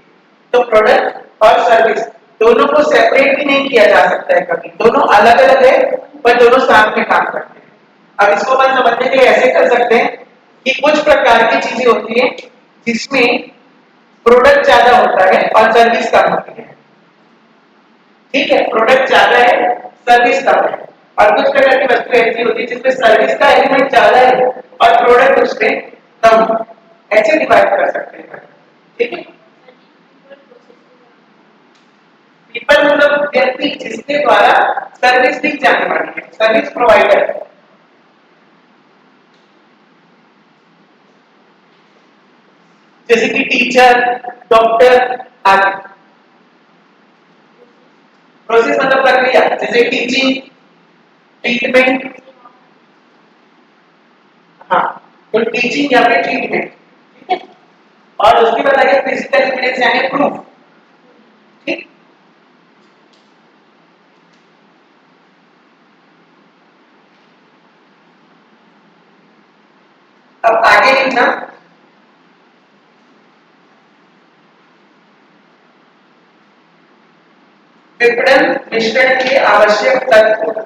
तो प्रोडक्ट और सर्विस दोनों को सेपरेट भी नहीं किया जा सकता है कभी, दोनों अलग अलग है पर दोनों साथ में काम करते हैं। अब इसको बस समझने के लिए ऐसे कर सकते हैं कि कुछ प्रकार की चीजें होती है जिसमें प्रोडक्ट ज्यादा होता है और सर्विस कम होती है, ठीक है। प्रोडक्ट ज्यादा है, सर्विस कम है। और कुछ प्रकार की वस्तु ऐसी होती है जिसमें सर्विस का एलिमेंट ज्यादा है और प्रोडक्ट उसमें कम है। ऐसे डिवाइड कर सकते हैं, ठीक है। पीपल मतलब व्यक्ति जिसके द्वारा सर्विस दी जाने वाली है, सर्विस प्रोवाइडर, जैसे कि टीचर, डॉक्टर आदि। प्रोसेस मतलब प्रक्रिया, जैसे टीचिंग, ट्रीटमेंट, हाँ, तो टीचिंग या फिर ट्रीटमेंट, ठीक है। और उसके बाद आगे फिजिकल एविडेंस यानी प्रूफ, ठीक। अब आगे लिखना, विपणन मिश्रण के आवश्यक तत्व।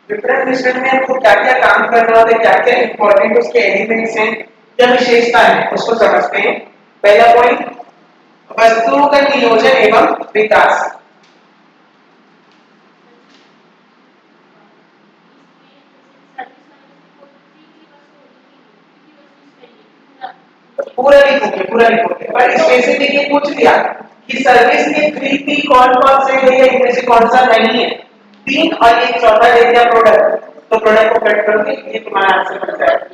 विपणन मिश्रण में आपको क्या क्या काम करना होता है, क्या क्या इंपॉर्टेंट उसके एलिमेंट्स हैं, क्या विशेषता है, उसको समझते हैं। पहला पॉइंट, वस्तुओं का नियोजन एवं विकास। पूरा लिखोगे, पूरा लिखोगे, पर स्पेसिफिक ये पूछ लिया कि सर्विस के थ्री पी कौन कौन से है या इनमें से कौन सा नहीं है। तीन और एक चौथा दे दिया प्रोडक्ट, तो प्रोडक्ट को कट करोगे, ये तुम्हारा आंसर बन जाएगा।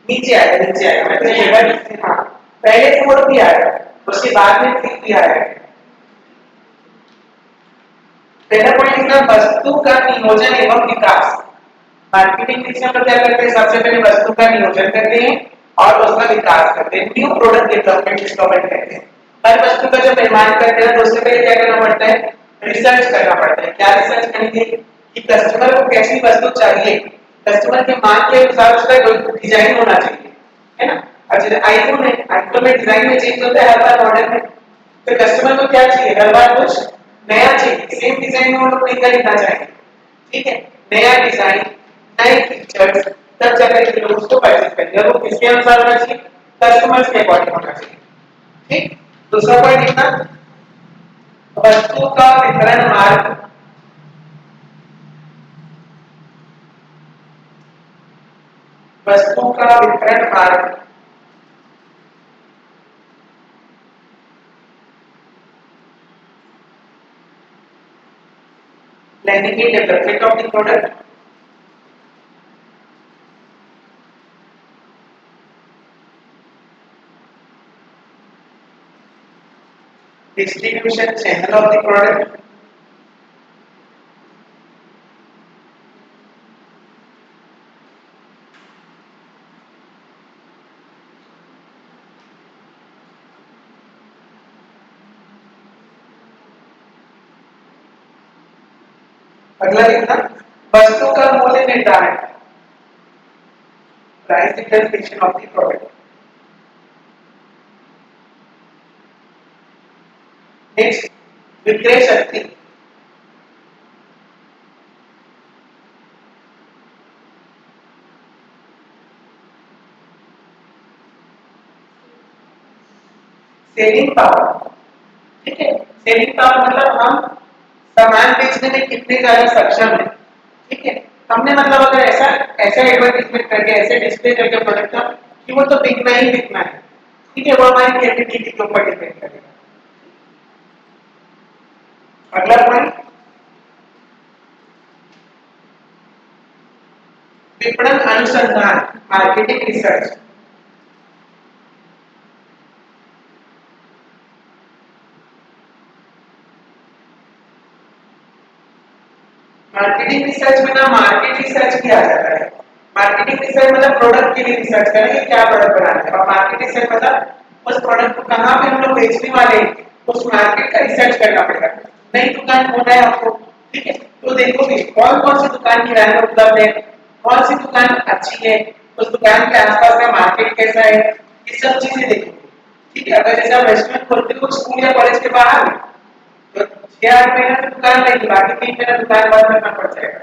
नीचे आएगा, नीचे आएगा, मैं तो जगह, हाँ, पहले फोर भी आएगा, उसके बाद में थ्री भी आएगा। पहला पॉइंट लिखना, वस्तु का नियोजन एवं विकास। मार्केटिंग में हम लोग क्या करते हैं, सबसे पहले वस्तु का नियोजन करते हैं और उसका विकास करते हैं, न्यू प्रोडक्ट डेवलपमेंट डिस्कवरमेंट कहते हैं। हर वस्तु का जब निर्माण करते हैं तो उससे पहले क्या करना पड़ता है? रिसर्च करना पड़ता है। क्या रिसर्च करेंगे कि कस्टमर को कैसी वस्तु चाहिए, कस्टमर के मांग के अनुसार उसका डिजाइन होना चाहिए, है ना। अब जैसे आईफोन है, आईफोन में डिजाइन में चेंज होता है हर बार मॉडल में, तो कस्टमर को क्या चाहिए, हर बार कुछ नया चाहिए, सेम डिजाइन में वो लोग नहीं खरीदना चाहेंगे, ठीक है। नया डिजाइन, नए फीचर्स, तब जाकर के लोग उसको परचेज करेंगे। वो किसके अनुसार होना चाहिए? कस्टमर्स के अकॉर्डिंग होना चाहिए, ठीक। दूसरा पॉइंट लिखना, वस्तु का वितरण मार्ग। वस्तु का वितरण मार्ग, यानी कि development of the product, distribution channel of the product, अगला लिखना, वस्तु का मूल्य निर्धारण, price determination of the product. Next, विक्रय शक्ति, सेलिंग पावर, ठीक है। सेलिंग पावर मतलब हम सामान बेचने में कितने ज्यादा सक्षम है, ठीक है। हमने मतलब अगर ऐसा ऐसा एडवर्टाइजमेंट करके ऐसे डिस्प्ले करके प्रोडक्ट का कि वो तो बिकना ही बिकना है, ठीक है, वो हमारी क्रेडिबिलिटी के ऊपर डिपेंड करेगा। अगला पॉइंट, विपणन अनुसंधान, मार्केटिंग रिसर्च। मार्केटिंग रिसर्च में ना मार्केट रिसर्च भी आ जाता है। मार्केटिंग रिसर्च मतलब प्रोडक्ट के लिए रिसर्च करना है, क्या प्रोडक्ट बनाना है, और मार्केट रिसर्च मतलब उस प्रोडक्ट को कहां पे हम लोग बेचने वाले हैं, उस मार्केट का रिसर्च करना पड़ेगा। नई दुकान खोलना है आपको, ठीक है, तो देखोगे कौन कौन सी दुकान किराए में उपलब्ध है, कौन सी दुकान अच्छी है, उस दुकान के आसपास का मार्केट कैसा है, ये सब चीजें देखोगे। ठीक है, अगर जैसे आप रेस्टोरेंट खोलते हो स्कूल या कॉलेज के बाहर, तो 6-8 महीना तो दुकान रहेगी, बाकी 3 महीना दुकान बंद करना पड़ जाएगा।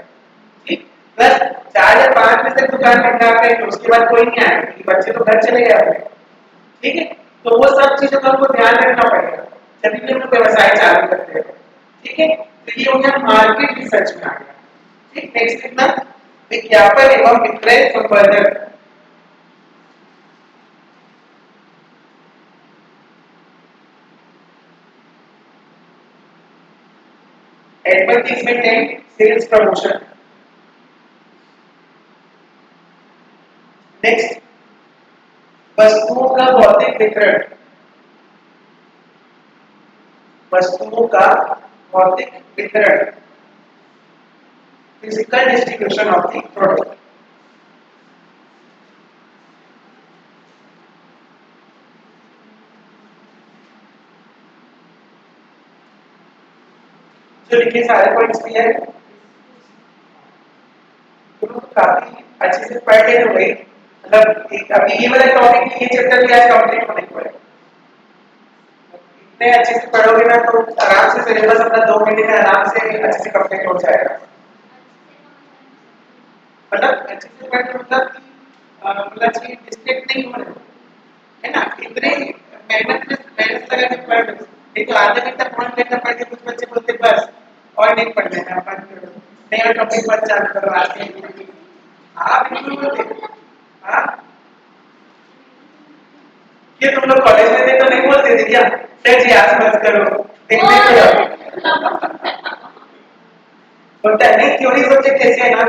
ठीक, प्लस 4 या 5 में से दुकान बंद कर देंगे, उसके बाद कोई नहीं आएगा क्योंकि बच्चे तो घर चले गए अपने। ठीक है, तो वो सब चीजों का हमको ध्यान रखना पड़ेगा जब भी हम लोग व्यवसाय चालू करते हैं। ठीक है, तो ये हो गया मार्केट रिसर्च में आ गया। ठीक, नेक्स्ट कितना, विज्ञापन एवं विक्रय संवर्धन। Advertisement and sales promotion. Next, वस्तुओं का भौतिक वितरण, वस्तुओं का भौतिक वितरण, physical distribution of the product. जो लिखे सारे पॉइंट्स क्लियर है, तो काफी अच्छे से पढ़ ले तो भाई, मतलब अभी ये वाला टॉपिक ये चैप्टर भी आज कंप्लीट होने को है। इतने अच्छे से पढ़ोगे ना तो आराम से सिलेबस अपना 2 महीने में आराम से अच्छे से कंप्लीट हो जाएगा। मतलब अच्छे से पढ़ मतलब कि डिस्ट्रैक्ट नहीं होना है ना, इतने मेहनत लगा के पढ़, नहीं तो आधे घंटा पौन घंटा पढ़ के कुछ बच्चे बोलते बस और नहीं पढ़ने का, बंद कर दो, नहीं और टॉपिक पर चालू करो आज के। हाँ बिल्कुल बोलते, हाँ ये तुम लोग कॉलेज में थे तो नहीं बोलते थे क्या, सर जी आज मत करो, देखने को जाओ। होता है नहीं, थ्योरी सब्जेक्ट कैसे है ना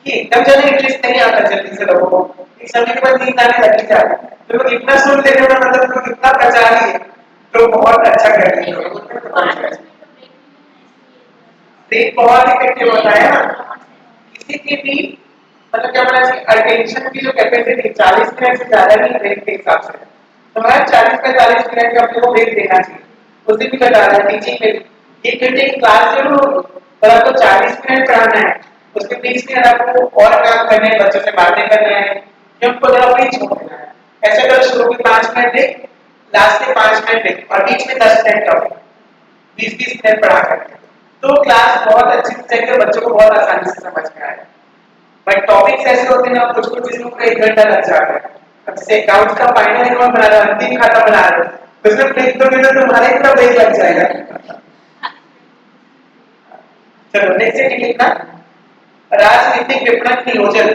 कि एकदम ज्यादा इंटरेस्ट नहीं आता जल्दी से लोगों को, एक समय के बाद नींद आने लगी जाती है, तो लोग इतना सुन लेते हैं मतलब लोग इतना बचा लिए तो बहुत अच्छा कर रहे हैं। ब्रेक बहुत इफेक्टिव होता है ना, किसी की भी मतलब क्या बोला चाहिए, अटेंशन की जो कैपेसिटी 40 मिनट से ज्यादा नहीं ब्रेक के हिसाब से, तो हमारा 40-45 मिनट का अपने को ब्रेक देना चाहिए। उस दिन भी बता रहा है टीचिंग में 1 घंटे की क्लास जो लो, पर आपको 40 मिनट पढ़ाना है, उसके बीच में आपको और काम करने हैं, बच्चों से बातें करना है या उनको जरा फ्री छोड़ देना है। ऐसा करो शुरू के 5 मिनट ब्रेक, लास्ट के 5 मिनट ब्रेक और बीच में 10 मिनट का ब्रेक, 20-20 मिनट पढ़ा करके, तो क्लास बहुत अच्छी से चलकर बच्चों को बहुत आसानी से समझ में आएगा। बट टॉपिक्स ऐसे होते हैं ना, कुछ कुछ चीजों को 1 घंटा लग जाता है। अब जैसे अकाउंट्स का फाइनल अकाउंट बना रहा है, अंतिम खाता बना रहे हो, तो उसमें ब्रेक दोगे तो तुम्हारे पूरा ब्रेक लग जाएगा। चलो नेक्स्ट है लिखना, राजनीतिक विपणन नियोजन।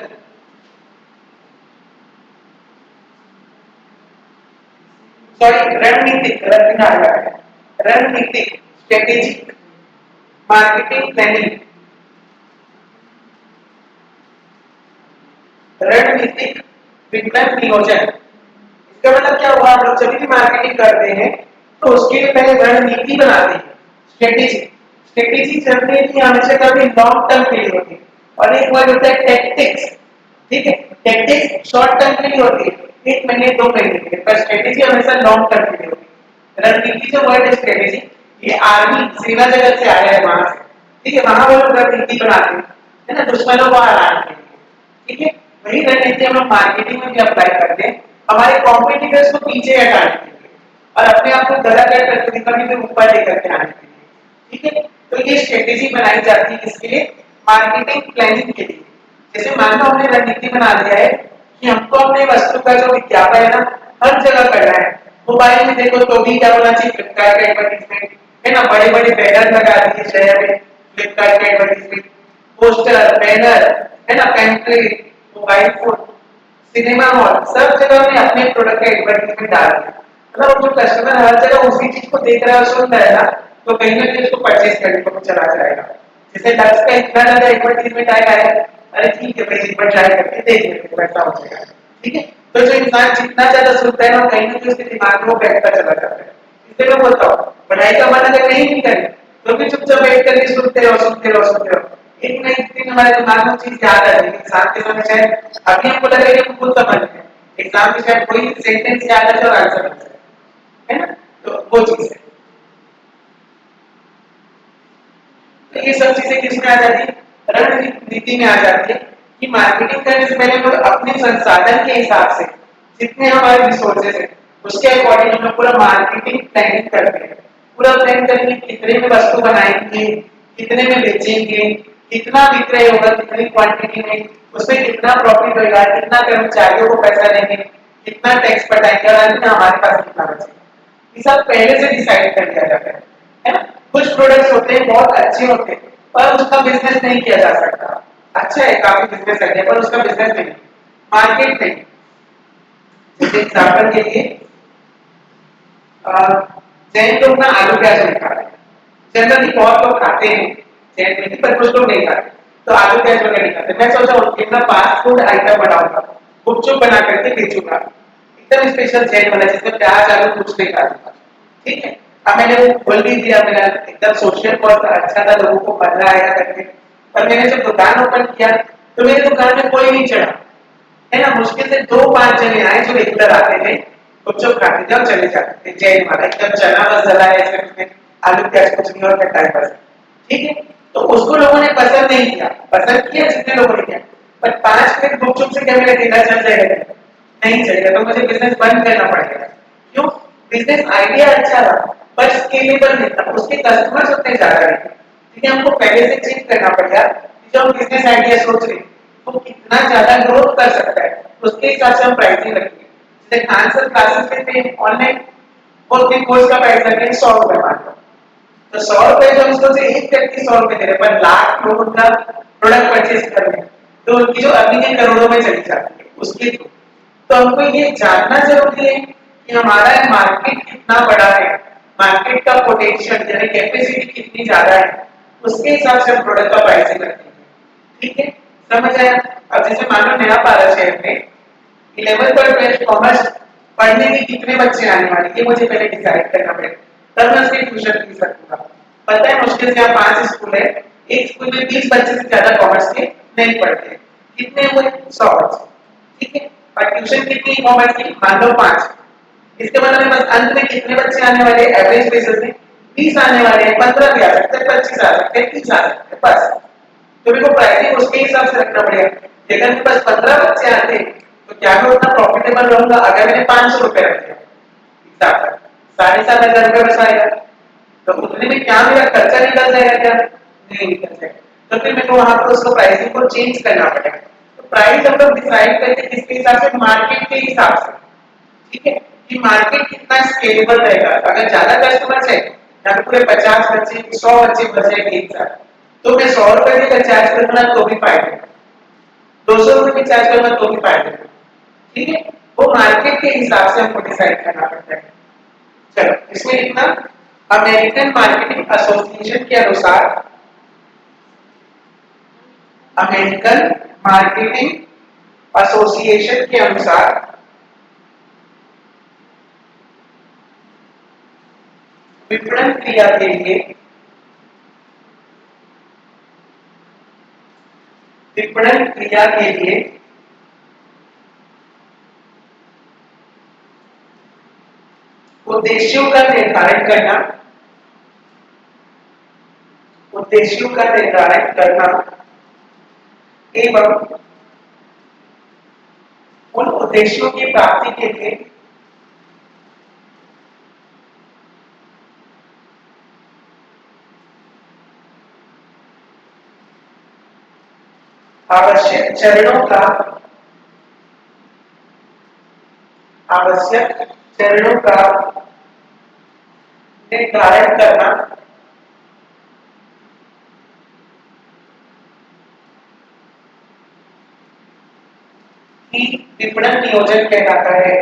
सॉरी, रणनीतिक, रणनीतिक स्ट्रेटेजिक मार्केटिंग प्लानिंग। रणनीतिक विपणन नियोजन, इसका मतलब क्या हुआ, हम लोग जब भी मार्केटिंग करते हैं तो उसके लिए पहले रणनीति बनाते हैं, स्ट्रेटेजी। स्ट्रेटेजी चलने की हमेशा कभी लॉन्ग टर्म के लिए होती है, और एक वर्ड होता है टैक्टिक्स। ठीक है, टैक्टिक्स शॉर्ट टर्म के लिए होती है, 1 महीने 2 महीने के लिए, पर स्ट्रेटेजी हमेशा लॉन्ग टर्म के लिए होती है। रणनीति जो वर्ड है स्ट्रेटेजी, ये आर्मी सेना जगत से आया है वहां से। ठीक है, वहां वो लोग रणनीति बनाते हैं, है ना, दुश्मनों को हराने के लिए। ठीक है, वही रणनीति हम लोग मार्केटिंग में भी अप्लाई करते हैं, हमारे कॉम्पिटिटर्स को पीछे हटाने के लिए और अपने आप को गलत करके कभी भी ऊपर लेकर के आने के लिए। ठीक है, तो ये स्ट्रेटेजी बनाई जाती है किसके लिए, मार्केटिंग प्लानिंग के लिए। जैसे मान लो हमने रणनीति बना लिया है कि हमको अपने वस्तु का जो विज्ञापन है ना हर जगह करना है, मोबाइल में देखो तो भी क्या होना चाहिए, फ्लिपकार्ट का एडवर्टाइजमेंट, है ना, बड़े बड़े बैनर लगा दिए शहर में, फ्लिपकार्ट का एडवर्टाइजमेंट, पोस्टर बैनर, है ना, pamphlet, mobile phone, cinema hall, सब जगह में अपने प्रोडक्ट का एडवर्टाइजमेंट डाल दिया। मतलब जो कस्टमर हर जगह उसी चीज को देख रहा है, सुन रहा है ना, तो कहीं ना कहीं उसको परचेज करने को चला जाएगा। जैसे लक्स का इतना ज्यादा एडवर्टाइजमेंट आया है, अरे ठीक है भाई एक बार ट्राई करके देख लेते हैं वैसा हो जाएगा। ठीक है, तो जो इंसान जितना ज्यादा सुनता है ना, कहीं ना कहीं उसके दिमाग में वो बैठता चला जाता है। इसलिए मैं बोलता हूँ पढ़ाई का मन अगर नहीं भी करें तो भी चुपचाप बैठ करके सुनते रहो सुनते रहो सुनते रहो, एक ना एक दिन हमारे दिमाग में चीज याद आ जाएगी एग्जाम के समय, शायद अभी हमको लग रहा है कि हम खुद समझ गए, एग्जाम में शायद कोई सेंटेंस याद आ जाए और आंसर बन जाए, है ना? तो वो चीज है। तो ये सब चीजें किसमें आ जाती है? रणनीति में आ जाती है कि मार्केटिंग करने से पहले हम लोग अपने संसाधन के हिसाब से, जितने हमारे रिसोर्सेज है उसके अकॉर्डिंग हम लोग पूरा मार्केटिंग प्लानिंग करते हैं। पूरा प्लान करके कितने में वस्तु बनाएंगे, कितने में बेचेंगे, कितना विक्रय होगा, कितनी क्वांटिटी में, उसमें कितना प्रॉफिट होगा, कितना कर्मचारियों को पैसा देंगे, कितना टैक्स पटाएंगे और अंत में हमारे पास कितना बचेगा, ये सब पहले से डिसाइड कर लिया जाता है ना? कुछ प्रोडक्ट्स होते हैं बहुत अच्छे होते हैं पर उसका बिजनेस नहीं किया जा सकता। अच्छा है, काफी बिजनेस है पर उसका बिजनेस नहीं, मार्केट नहीं। जैसे एग्जाम्पल के लिए जैन लोग ना आलू प्याज नहीं खाते, जनरली बहुत लोग खाते हैं जैन में, पर कुछ लोग नहीं खाते, तो आलू प्याज वगैरह नहीं खाते। मैं सोचा उनके ना फास्ट फूड आइटम बनाऊंगा, गुपचुप बना करके बेचूंगा, एकदम स्पेशल जैन वाला जिसमें प्याज आलू कुछ नहीं डालूंगा, ठीक है? अब मैंने वो खोल भी दिया, मेरा एकदम सोशल कॉस्ट अच्छा था, लोगों को मजा आएगा करके। पर मैंने जब दुकान ओपन किया तो मेरे दुकान में कोई नहीं चढ़ा, है ना? मुश्किल से 2-5 जने आए जो रेगुलर आते थे, गुपचुप खाते थे और चले जाते थे, जैन वाला एकदम चना बस जला है इसमें, आलू प्याज कुछ नहीं और खट्टा बस, ठीक है? तो उसको लोगों ने पसंद नहीं किया, पसंद किया जितने लोगों ने किया, पर 5 मिनट गुपचुप से क्या मेरा डिनर चल जाएगा? नहीं चलेगा, तो मुझे बिजनेस बंद करना पड़ेगा। क्यों? बिजनेस आइडिया अच्छा था पर स्केलेबल नहीं था, उसके कस्टमर्स उतने ज्यादा नहीं थे। ठीक है, हमको पहले से चेक करना पड़ेगा कि जो हम बिजनेस आइडिया सोच रहे हैं वो कितना ज्यादा ग्रोथ कर सकता है, उसके हिसाब से हम प्राइसिंग रखेंगे। जैसे खान सर क्लासेस लेते हैं ऑनलाइन, वो अपने कोर्स का प्राइस रखते हैं 100 रुपए मान लो, तो 100 रुपए जो हम सोचे एक व्यक्ति 100 रुपए दे रहे, पर लाख लोग उनका प्रोडक्ट परचेज कर रहे हैं, तो उनकी जो अर्निंग है करोड़ों में चली जाती है उसके थ्रू। तो हमको ये जानना जरूरी है कि हमारा मार्केट कितना बड़ा है, मार्केट का पोटेंशियल यानी कैपेसिटी कितनी ज्यादा है, उसके हिसाब से हम प्रोडक्ट का प्राइसिंग रखेंगे। ठीक है, समझ आया? अब जैसे मान लो नया पारा शहर में 11th और 12th कॉमर्स पढ़ने के कितने बच्चे आने वाले, ये मुझे पहले डिसाइड करना पड़ेगा, तब मैं उसकी ट्यूशन फीस रखूंगा। पता है मुश्किल से यहाँ 5 स्कूल है, एक स्कूल में 20 बच्चे से ज्यादा कॉमर्स के नहीं पढ़ते, कितने हुए? 100 बच्चे, ठीक है? और ट्यूशन कितनी कॉमर्स की? मान लो 5, इसके मतलब बस अंत में कितने बच्चे आने वाले? एवरेज बेसिस में 20 आने वाले हैं, 15 भी आ सकते हैं, 25 आ सकते हैं, 30 आ सकते हैं, बस। तो मेरे को प्राइसिंग उसके हिसाब से रखना पड़ेगा। अगर मेरे पास 15 बच्चे आते तो क्या मैं उतना प्रॉफिटेबल रहूंगा? अगर मैंने 500 रुपए रख दिया हिसाब कर, 7,500 रुपए बचाएगा, तो उतने में क्या मेरा खर्चा निकल जाएगा? क्या नहीं निकल जाएगा? तो फिर मेरे को वहां पर उसको प्राइसिंग को चेंज करना पड़ेगा। तो प्राइस हम लोग डिसाइड करते हैं किसके हिसाब से? मार्केट के हिसाब से, ठीक है? कि मार्केट कितना स्केलेबल रहेगा। अगर ज्यादा कस्टमर्स है, या पूरे 50 बच्चे 100 बच्चे बचे एक साथ, तो मैं 100 रुपए भी चार्ज करूंगा तो भी फायदा, 200 रुपए भी चार्ज करूंगा तो भी फायदा, ठीक है? वो मार्केट के हिसाब से हमको डिसाइड करना पड़ता है। चलो इसमें लिखना, अमेरिकन मार्केटिंग एसोसिएशन के अनुसार, अमेरिकन मार्केटिंग एसोसिएशन के अनुसार विपणन क्रिया के लिए, विपणन क्रिया के लिए उद्देश्यों का निर्धारण करना, उद्देश्यों का निर्धारण करना एवं उन उद्देश्यों की प्राप्ति के लिए आवश्यक चरणों का, आवश्यक चरणों का निर्धारण करना ही विपणन नियोजन कहलाता है।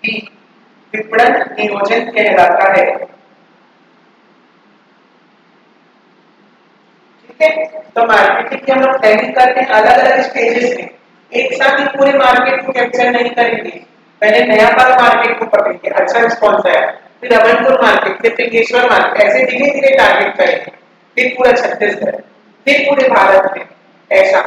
कि विपणन नियोजन कहलाता है। ठीक है, तो मार्केटिंग की हम लोग प्लानिंग करते हैं अलग अलग स्टेजेस में, एक साथ ही पूरे मार्केट को कैप्चर नहीं करेंगे, पहले नया वाला मार्केट को पकड़ेंगे, अच्छा रिस्पॉन्स आया फिर अमनपुर मार्केट, फिर पिंगेश्वर मार्केट, ऐसे धीरे धीरे टारगेट करेंगे। फिर पूरा छत्तीसगढ़, फिर पूरे भारत में, ऐसा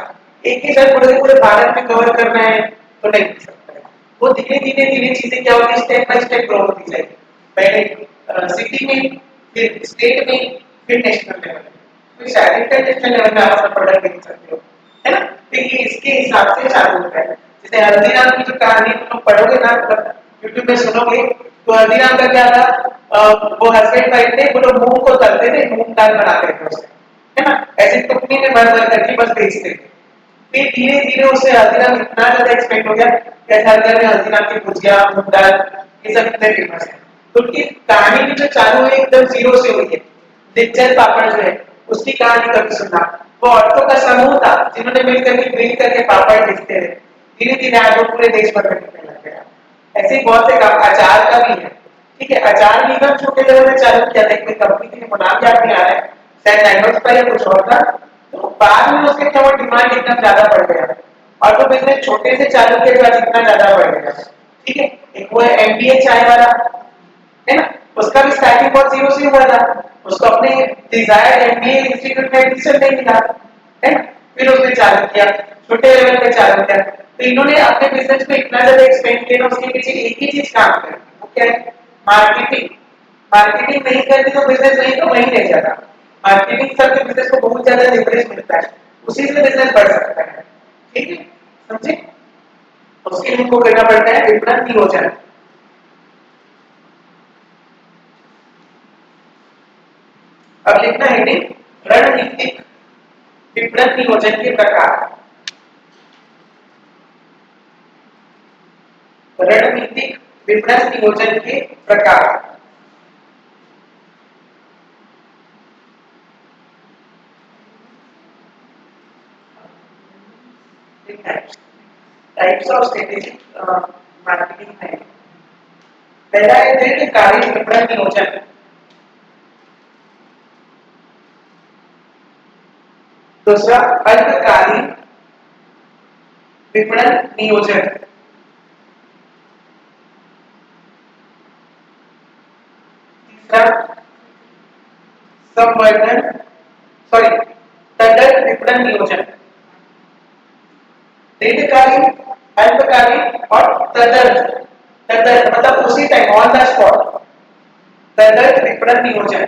एक ही साथ पूरे भारत में कवर करना है तो नहीं हो सकता है। वो धीरे धीरे धीरे चीजें क्या होगी, स्टेप बाय स्टेप ग्रो होती जाएगी। पहले सिटी में, फिर स्टेट में, फिर नेशनल लेवल में। तो शायद इंटरनेशनल लेवल में आप अपना प्रोडक्ट बेच सकते हो, है ना। तो ये इसके हिसाब से चालू होता है। जैसे हल्दीराम की जो कहानी तुम पढ़ोगे ना, यूट्यूब में सुनोगे, तो हल्दीराम का क्या था, वो हस्बैंड वाइफ थे, वो लोग मूंग को तलते थे, मूंग दाल बनाते थे उससे, है ना। ऐसे टुकड़ी में भर भर करके बस बेचते थे। फिर धीरे धीरे उससे हल्दीराम इतना ज्यादा एक्सपेंड हो गया कि हर घर में हल्दीराम की भुजिया, मूंग दाल, ये सब इतने फेमस है। तो उनकी कहानी भी जो चालू है एकदम जीरो से हुई है। दिग्गज पापड़ जो है उसकी कहानी कभी सुनना, वो औरतों का समूह था जिन्होंने मिलकर के मिल करके पापड़ बेचते थे। धीरे धीरे आज वो पूरे देश भर में बिकने लग गया। ऐसे ही बहुत से काम, अचार का भी है, ठीक है। अचार भी एकदम छोटे लेवल में चालू किया था, कोई कंपनी थी, नाम याद नहीं आ रहा है, शायद डायनोस का या कुछ और था। तो बाद में उसके क्या हुआ, डिमांड एकदम ज्यादा बढ़ गया और तो बिजनेस छोटे से चालू किया गया, इतना ज्यादा बढ़ गया, ठीक है। एक वो है एमबीए चाय वाला, है ना, उसका भी स्टार्टिंग बहुत जीरो से हुआ था। उसको अपने डिजायर्ड एमबीए इंस्टीट्यूट में एडमिशन नहीं मिला, है ना। फिर उसने चालू किया, छोटे लेवल पे चालू किया। तो इन्होंने अपने बिजनेस को इतना ज्यादा एक्सपेंड किया, उसके पीछे एक ही चीज काम कर, वो क्या है, मार्केटिंग। मार्केटिंग नहीं करती तो बिजनेस नहीं तो वहीं रह जाता। मार्केटिंग करके बिजनेस को बहुत ज्यादा लिवरेज मिलता है, उसी से बिजनेस बढ़ सकता है, ठीक है, समझे। उसके लिए उनको करना पड़ता है विपणन नियोजन। अब लिखना है रणनीतिक विपणन नियोजन के प्रकार। रणनीतिक विपणन नियोजन के प्रकार। टाइप्स ऑफ स्ट्रेटेजिक मार्केटिंग है। पहला है दीर्घकालीन विपणन नियोजन। दूसरा अल्पकालीन विपणन नियोजन। तीसरा संवर्धन, सॉरी, तदर्थ विपणन नियोजन। दीर्घकालीन, अल्पकालीन और तदर्थ। तदर्थ मतलब उसी टाइम, ऑन द स्पॉट, तदर्थ विपणन नियोजन,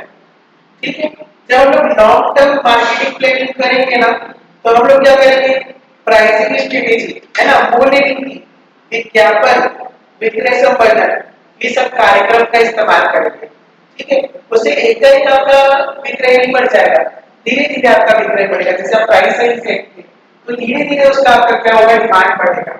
ठीक है। जब हम लोग लॉन्ग टर्म मार्केटिंग प्लानिंग करेंगे ना, तो हम लोग क्या करेंगे, प्राइसिंग स्ट्रेटेजी, है ना, मूल्य नीति, विज्ञापन, विक्रय संवर्धन, ये सब कार्यक्रम का इस्तेमाल करेंगे, ठीक है। उससे एक ही आपका विक्रय नहीं बढ़ जाएगा, धीरे धीरे आपका विक्रय बढ़ेगा। जैसे आप प्राइस सही सेट किए तो धीरे धीरे उसका आपका क्या होगा, डिमांड बढ़ेगा,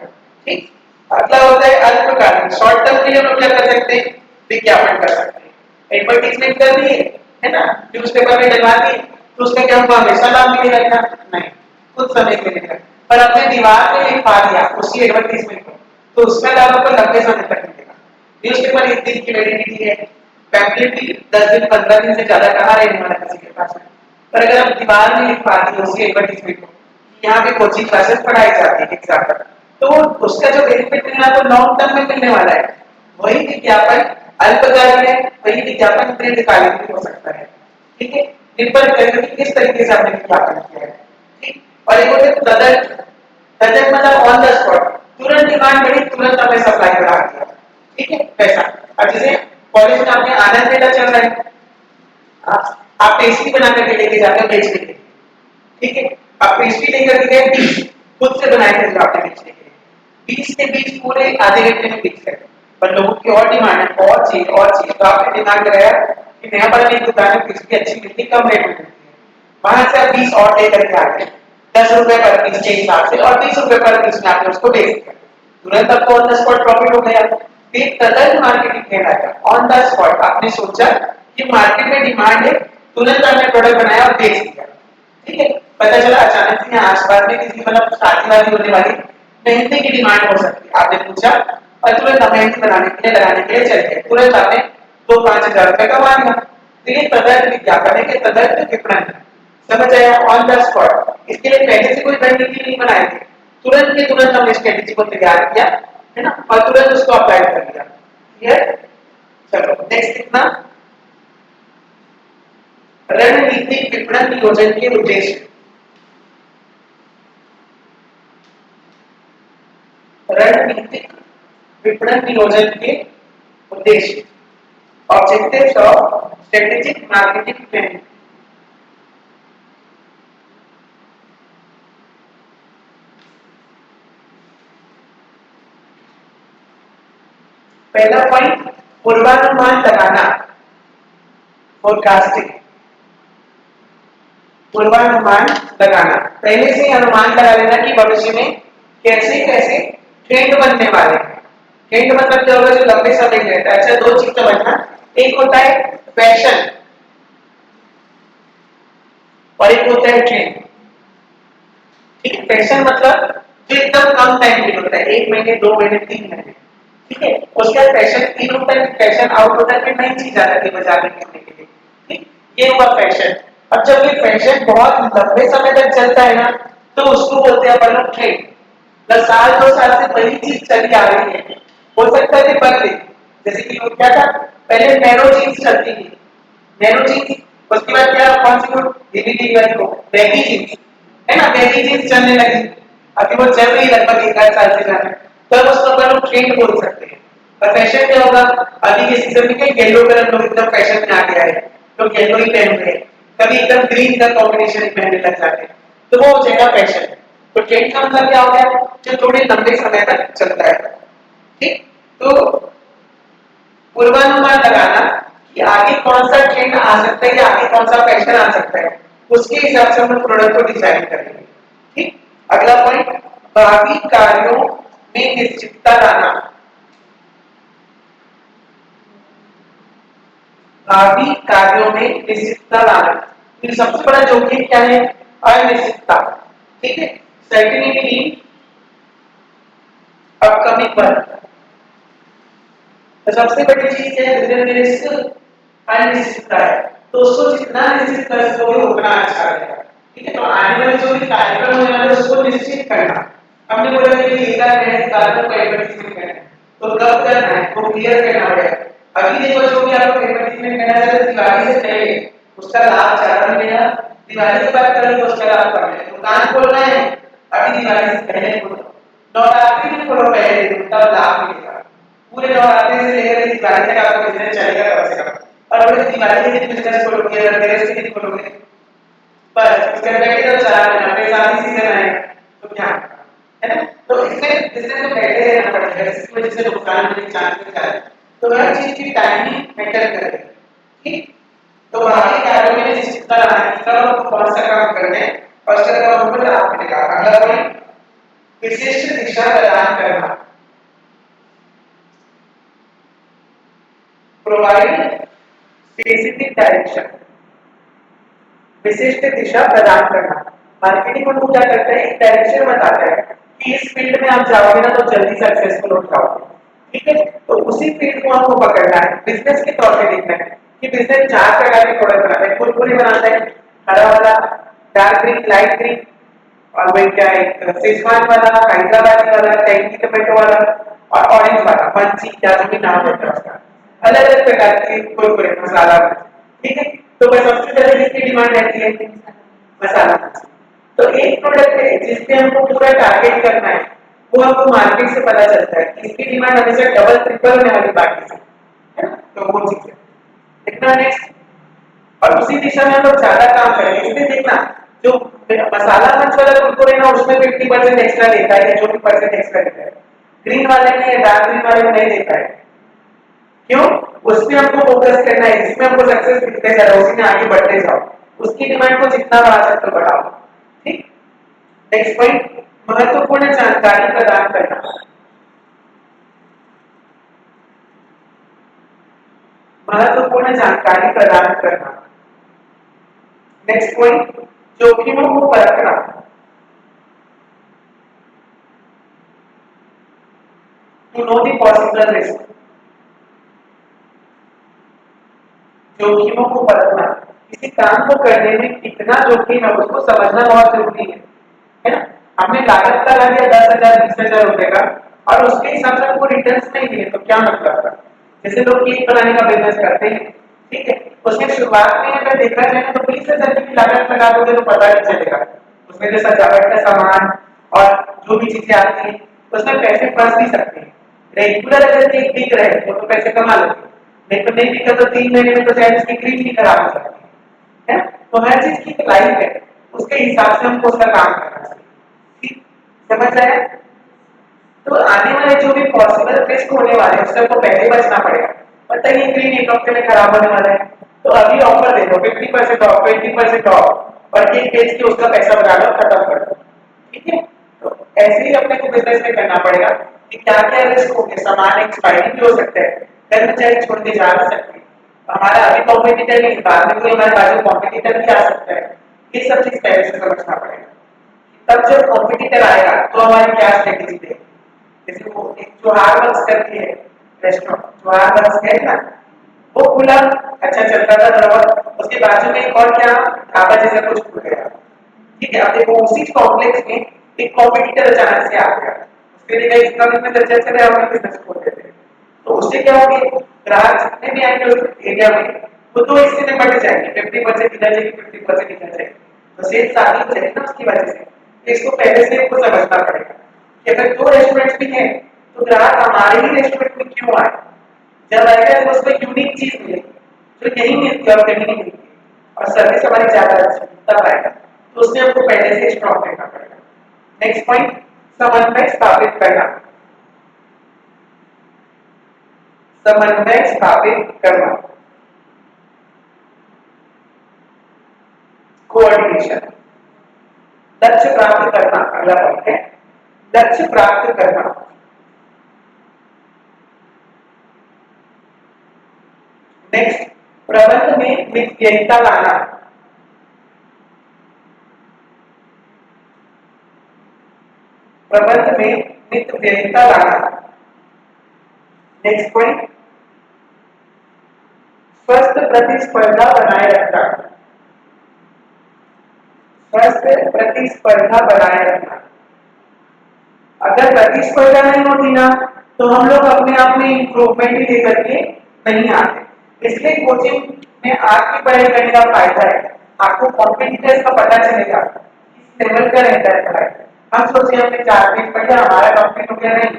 ठीक। अगला होता है अल्पकालीन, शॉर्ट टर्म के लिए हम लोग क्या कर सकते हैं, विज्ञापन कर सकते हैं, एडवर्टाइजमेंट कर दिए, है ना, न्यूज़पेपर में डलवा दिए, तो उसका क्या होगा, हमेशा लाभ मिलेगा क्या, नहीं, कुछ समय के लिए। पर आपने दीवार पे लिखवा दिया उसी एडवर्टाइजमेंट को, तो उसका लाभ आपको लंबे समय तक मिलेगा। न्यूज़पेपर एक दिन की वैलिडिटी है, पैम्फलेट भी 10 दिन 15 दिन से ज्यादा कहाँ रहने वाला किसी के पास। पर अगर आप दीवार में लिखवा दिए उसी एडवर्टाइजमेंट को, यहाँ पे कोचिंग क्लासेस पढ़ाई जाती है एग्जाम्पल, तो उसका जो बेनिफिट मिलना तो लॉन्ग टर्म में मिलने वाला है। वही विज्ञापन अल्पकालीन है, वही विज्ञापन दीर्घकालीन भी हो सकता है, ठीक है। निर्भर करेगा कि किस तरीके से आपने विज्ञापन किया है, ठीक। और एक होते तदर्थ। तदर्थ मतलब ऑन द स्पॉट, तुरंत डिमांड बढ़ी, तुरंत आपने सप्लाई बढ़ा दिया, ठीक है, पैसा। अब जैसे कॉलेज में आपने आनंद मेला चल रहा है, आप पेस्ट्री बना करके लेके जाते हो बेचने के लिए, ठीक है। आप पेस्ट्री लेकर के गए, खुद से बनाए थे आपने बेचने के लिए, 20 के 20 पूरे आधे घंटे में बेच गए। पर लोगों की और डिमांड है, और चाहिए और चाहिए, तो आपने दिमाग लगाया कि नया वाला एक दुकान में पेस्ट्री अच्छी मिलती है, कम रेट में मिलती है, वहां से आप 20 और लेकर के आ गए, 10 रुपए पर पीस के हिसाब से, और 20 रुपए पर पीस में आपने उसको बेच दिया, तुरंत आपको ऑन द स्पॉट प्रॉफिट हो गया। फिर तदर्थ मार्केटिंग कहलाता है, ऑन द स्पॉट आपने सोचा कि मार्केट में डिमांड है, तुरंत आपने प्रोडक्ट बनाया और बेच दिया, ठीक है। पता चला अचानक से यहाँ आसपास में किसी मतलब शादी वादी होने वाली मेहंदी की डिमांड हो सकती है, आपने पूछा और तुरंत आप मेहंदी बनाने के लिए लगाने के लिए चल गए, तुरंत आपने 2-5 हजार रुपए कमा लिया। तो ये तदर्थ विज्ञापन है कि तदर्थ विपणन, समझ आया, ऑन द स्पॉट। इसके लिए पहले से कोई रणनीति नहीं बनाई थी, तुरंत के तुरंत हमने स्ट्रेटेजी को तैयार किया, है ना, और तुरंत उसको अप्लाई कर दिया, ठीक है। चलो नेक्स्ट कितना, रणनीतिक विपणन नियोजन के उद्देश्य। रणनीतिक विपणन नियोजन के उद्देश्य, objectives of strategic marketing planning. पहला पॉइंट, पूर्वानुमान लगाना, फोरकास्टिंग। पूर्वानुमान लगाना, पहले से अनुमान लगा लेना कि भविष्य में कैसे कैसे ट्रेंड बनने वाले हैं। ट्रेंड मतलब क्या होगा, जो लंबे समय के रहता है। अच्छा, दो चीज समझना, एक होता है फैशन और एक होता है ट्रेंड। ठीक है, फैशन मतलब जो एकदम कम टाइम के होता है, 1 महीने 2 महीने 3 महीने। ठीक है, उसका फैशन इन होता है, फैशन आउट होता है, फिर नई चीज आ जाती है बाजार में बिकने के लिए। ठीक, ये हुआ फैशन। अब जब ये फैशन बहुत लंबे समय तक चलता है ना, तो उसको बोलते हैं अपन लोग ट्रेंड। 10 साल 2 साल से वही चीज चली आ रही है, हो सकता है कि बदले। जैसे कि वो क्या था, पहले नैरो जीन्स चलती थी, नैरो जीन्स, उसके बाद क्या, कौन सी, धीरे धीरे को बैगी जीन्स, है ना, बैगी जीन्स चलने लगी। अभी वो चल रही लगभग 1 आध साल से जाना, तब उसको अपन लोग ट्रेंड बोल सकते हैं। और फैशन क्या होगा, अभी के सीजन में क्या येलो कलर लोग एकदम फैशन में आ गया है, लोग येलो ही पहन रहे हैं, कभी एकदम ग्रीन का कॉम्बिनेशन ही पहनने लग जाते हैं, तो वो हो जाएगा फैशन। तो ट्रेंड का मतलब क्या हो गया, जो थोड़े लंबे समय तक चलता है। ठीक, तो पूर्वानुमान लगाना कि आगे कौन सा ट्रेंड आ सकता है या आगे कौन सा फैशन आ सकता है, उसके हिसाब से हम प्रोडक्ट को डिजाइन करेंगे। ठीक, अगला पॉइंट, भावी कार्यों में निश्चितता लाना। भावी कार्यों में निश्चितता लाना, तो सबसे बड़ा जोखिम क्या है, अनिश्चितता। ठीक है, सर्टेनिटी अपकमिंग वर्क। तो सबसे बड़ी चीज है बिजनेस अनिश्चितता है, तो उसको जितना निश्चित कर सकोगे उतना अच्छा रहेगा। ठीक है, तो आने वाले जो भी कार्यक्रम होने वाले उसको निश्चित करना। हमने बोला कि एक बार मैंने कार्यक्रम का एडवर्टाइजमेंट करना है, तो कब करना है वो क्लियर करना पड़ेगा। अभी देखो जो भी आपको एडवर्टाइजमेंट करना है, दिवाली से पहले उसका लाभ ज्यादा मिलेगा, दिवाली के बाद करेंगे तो उसका लाभ कम मिलेगा। दुकान खोलना है अभी दिवाली से पहले खोलो, नवरात्रि में खोलो पहले, तब लाभ मिलेगा। पूरे नवरात्रि से लेकर दिवाली तक आपका बिजनेस चलेगा कम से कम। और अगर दिवाली के दिन बिजनेस खोलोगे या धनतेरस के दिन खोलोगे, बस उसके बैठे तो चला लेना, फिर शादी सीजन आएगा तो क्या, है ना। तो इसमें बिजनेस को बैठे रहना पड़ेगा, इसकी वजह से नुकसान होने के चांसेस है। तो हर चीज की टाइमिंग मैटर करेगी। ठीक, तो आगे कार्यों में निश्चितता लाना कि कब कौन सा काम करना है और उसका काम हम पर लाभ मिलेगा। अगला पॉइंट, विशिष्ट दिशा प्रदान करना, प्रोवाइड स्पेसिफिक डायरेक्शन। विशिष्ट दिशा प्रदान करना, मार्केटिंग में क्या करता है, एक डायरेक्शन बताता है कि इस फील्ड में आप जाओगे ना तो जल्दी सक्सेसफुल हो जाओगे। ठीक है, तो उसी फील्ड को आपको पकड़ना है, बिजनेस के तौर पे देखना है कि बिजनेस 4 प्रकार के प्रोडक्ट बनाता है, कुरकुरे बनाता है, हरा वाला, डार्क ग्रीन, लाइट ग्रीन, और वही क्या है, शेजवान वाला, हैदराबादी वाला, टैंगी टमाटो वाला, और ऑरेंज वाला, पंची क्या जो भी नाम होता है उसका, अलग अलग प्रकार के कुरकुरे मसाला। ठीक है, तो मैं सबसे पहले किसकी डिमांड रहती है, मसाला। तो एक प्रोडक्ट है जिसपे हमको पूरा टारगेट करना है, वो हमको मार्केट से पता चलता है कि इसकी डिमांड हमेशा डबल ट्रिपल होने वाली बाकी से, है ना, तो वो चीज है। देखना नेक्स्ट, और उसी दिशा में हम लोग ज्यादा काम करेंगे। इसमें देखना, जो मसाला मंच वाला कुरकुरे ना उसमें 50% एक्स्ट्रा देता है, जो भी परसेंट एक्स्ट्रा देता है, ग्रीन वाले में या डार्क ग्रीन वाले में नहीं देता है। क्यों, उसमें हमको फोकस करना है, जिसमें हमको सक्सेस दिखते जा रहा है उसी में आगे बढ़ते जाओ, उसकी डिमांड को जितना बढ़ा सकते हो बढ़ाओ। ठीक, नेक्स्ट पॉइंट, महत्वपूर्ण जानकारी प्रदान करना, महत्वपूर्ण जानकारी प्रदान करना। नेक्स्ट पॉइंट, जोखिमों को परखना, to know the possible risk. जोखिमों को परखना, किसी काम को करने में कितना जोखिम है उसको समझना बहुत जरूरी है ना। हमने लागत लगा दिया 10,000 20,000 रुपए का और उसके हिसाब से हमको रिटर्न्स नहीं मिले तो क्या मतलब है। जैसे लोग केक बनाने का बिजनेस करते हैं, ठीक है, उसमें शुरुआत में अगर देखा जाए तो 20,000 की लागत लगा दोगे तो पता नहीं चलेगा, उसमें जो सजावट का सामान और जो भी चीजें आती हैं उसमें पैसे फंस भी सकते हैं। रेगुलर अगर केक बिक रहे तो पैसे कमा लोगे, नहीं तो नहीं बिका तो 3 महीने में तो शायद उसकी क्रीम भी खराब हो सकती है। तो हर चीज की लाइफ है, उसके हिसाब से हमको उसका काम करना चाहिए। ठीक, समझ आया? तो आने वाले जो भी पॉसिबल रिस्क होने वाले हैं उससे हमको पहले बचना पड़ेगा। पता ही क्रीम एक हफ्ते में खराब होने वाला है, तो अभी ऑफर दे दो 50% ऑफ, 20% ऑफ और केक बेच के उसका पैसा बना लो, खत्म कर दो। ठीक है, तो ऐसे ही अपने को बिजनेस में करना पड़ेगा कि क्या क्या रिस्क हो गए, सामान एक्सपायरी भी हो सकता है, कर्मचारी छोड़ के जा भी सकते हैं, हमारा अभी कॉम्पिटिटर नहीं, बाद में कोई हमारे बाजू कॉम्पिटिटर भी आ सकता है। ये सब चीज पहले से समझना पड़ेगा, तब जब कॉम्पिटिटर आएगा तो हमारी क्या स्ट्रेटेजी है। जैसे वो एक जोहार वर्क्स करती है रेस्टोरेंट, जोहार वर्क्स है ना, वो खुला, अच्छा चलता था थोड़ा, उसके बाजू में एक और क्या ढाबा जैसा कुछ खुल गया। ठीक है, अब देखो उसी कॉम्प्लेक्स में एक कॉम्पिटिटर अचानक से आ गया, उसके लिए इतना बिजनेस अच्छा चल रहा है, अपना बिजनेस खोल देते हैं, तो उससे क्या होगी, ग्राहक जितने भी आएंगे उस एरिया में वो दो हिस्से में बट जाएंगे, 50% इधर जाएगी, 50% इधर जाएगी, तो सेल साथ हो जाएगी ना उसकी वजह से। तो इसको पहले से आपको समझना पड़ेगा कि अगर दो रेस्टोरेंट्स भी हैं तो ग्राहक हमारे ही रेस्टोरेंट में क्यों आए, जब आएगा तो उसको यूनिक चीज मिलेगी जो यही मिलती है और कहीं नहीं मिलती, और सर्विस हमारी ज्यादा अच्छी तब आएगा, तो उसमें हमको पहले से स्ट्रॉन्ग रहना पड़ेगा। नेक्स्ट पॉइंट, समन्वय स्थापित करना, समन्वय स्थापित करना, कोऑर्डिनेशन, लक्ष्य प्राप्त करना, अगला पॉइंट है लक्ष्य प्राप्त करना। नेक्स्ट, प्रबंध में विकेंद्रीयता लाना, प्रबंध में विकेंद्रीयता लाना। नेक्स्ट पॉइंट, स्वस्थ प्रतिस्पर्धा बनाए रखना, स्वस्थ प्रतिस्पर्धा बनाए रखना। अगर प्रतिस्पर्धा नहीं होती ना तो हम लोग अपने आप में इंप्रूवमेंट ही लेकर के नहीं आते, इसलिए कोचिंग में आपकी पढ़ाई करने का फायदा है, आपको कॉम्पिटिटर्स का पता चलेगा किस लेवल का रहता है पढ़ाई। हम सोचे हमने 4 पेज पढ़ लिया हमारा कंप्लीट हो गया, नहीं,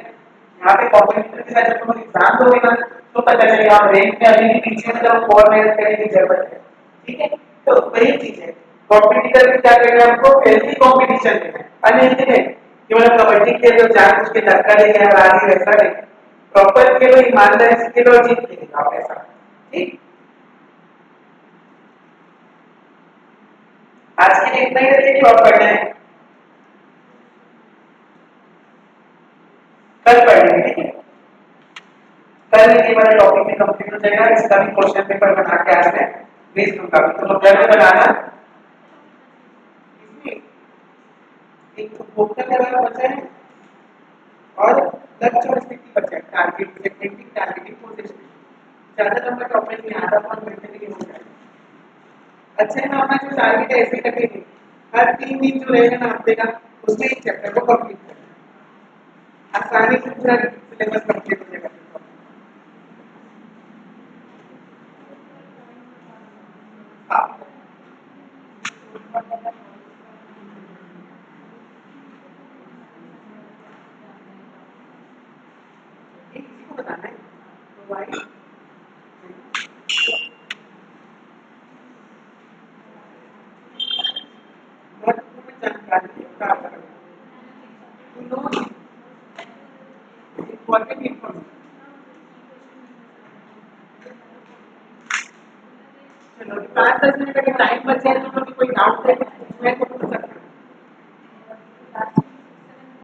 यहाँ पे कॉम्पिटिटर के साथ जब तुम एग्जाम दोगे ना तो पता चलेगा हम रैंक में अभी भी पीछे में, तो और मेहनत करने की जरूरत है। ठीक है, तो वही चीज है, कॉम्पिटिटर भी क्या करना है, हमको हेल्थी कॉम्पिटिशन देना है, अनहेल्थी नहीं कि मतलब कबड्डी खेल लो जान कुछ के धक्का देके हरा दी, वैसा नहीं, प्रॉपर खेलो, ईमानदारी से खेलो और जीत के दिखाओ ऐसा। ठीक, आज के लिए इतना ही रखिए कि और पढ़ना है, कल पढ़ेंगे। ठीक है, कल ये वाला टॉपिक भी कंप्लीट हो जाएगा, इसका भी क्वेश्चन पेपर बना के आज मैं भेज दूंगा, तो लोग घर में बनाना। इसमें एक तो बुक का वाला बचा है और लक्ष्य और स्थिति बचा है, टारगेट सेटिंग, टारगेटिंग प्रोसेस, ज्यादा लंबा टॉपिक नहीं, आधा पौन घंटे में हो जाएगा। अच्छा है ना, अपना जो टारगेट है ऐसे रखेंगे, हर 3 दिन जो रहेगा ना हफ्ते का उसमें एक चैप्टर को कंप्लीट करना, आसानी से पूरा सिलेबस कंप्लीट हो जाएगा। हाँ, एक चीज को बताना है, मोबाइल महत्वपूर्ण जानकारी प्राप्त करना, टू नो इम्पोर्टेंट इन्फॉर्मेशन। चलो 5-10 मिनट का टाइम बच जाए तो कोई डाउट है इसमें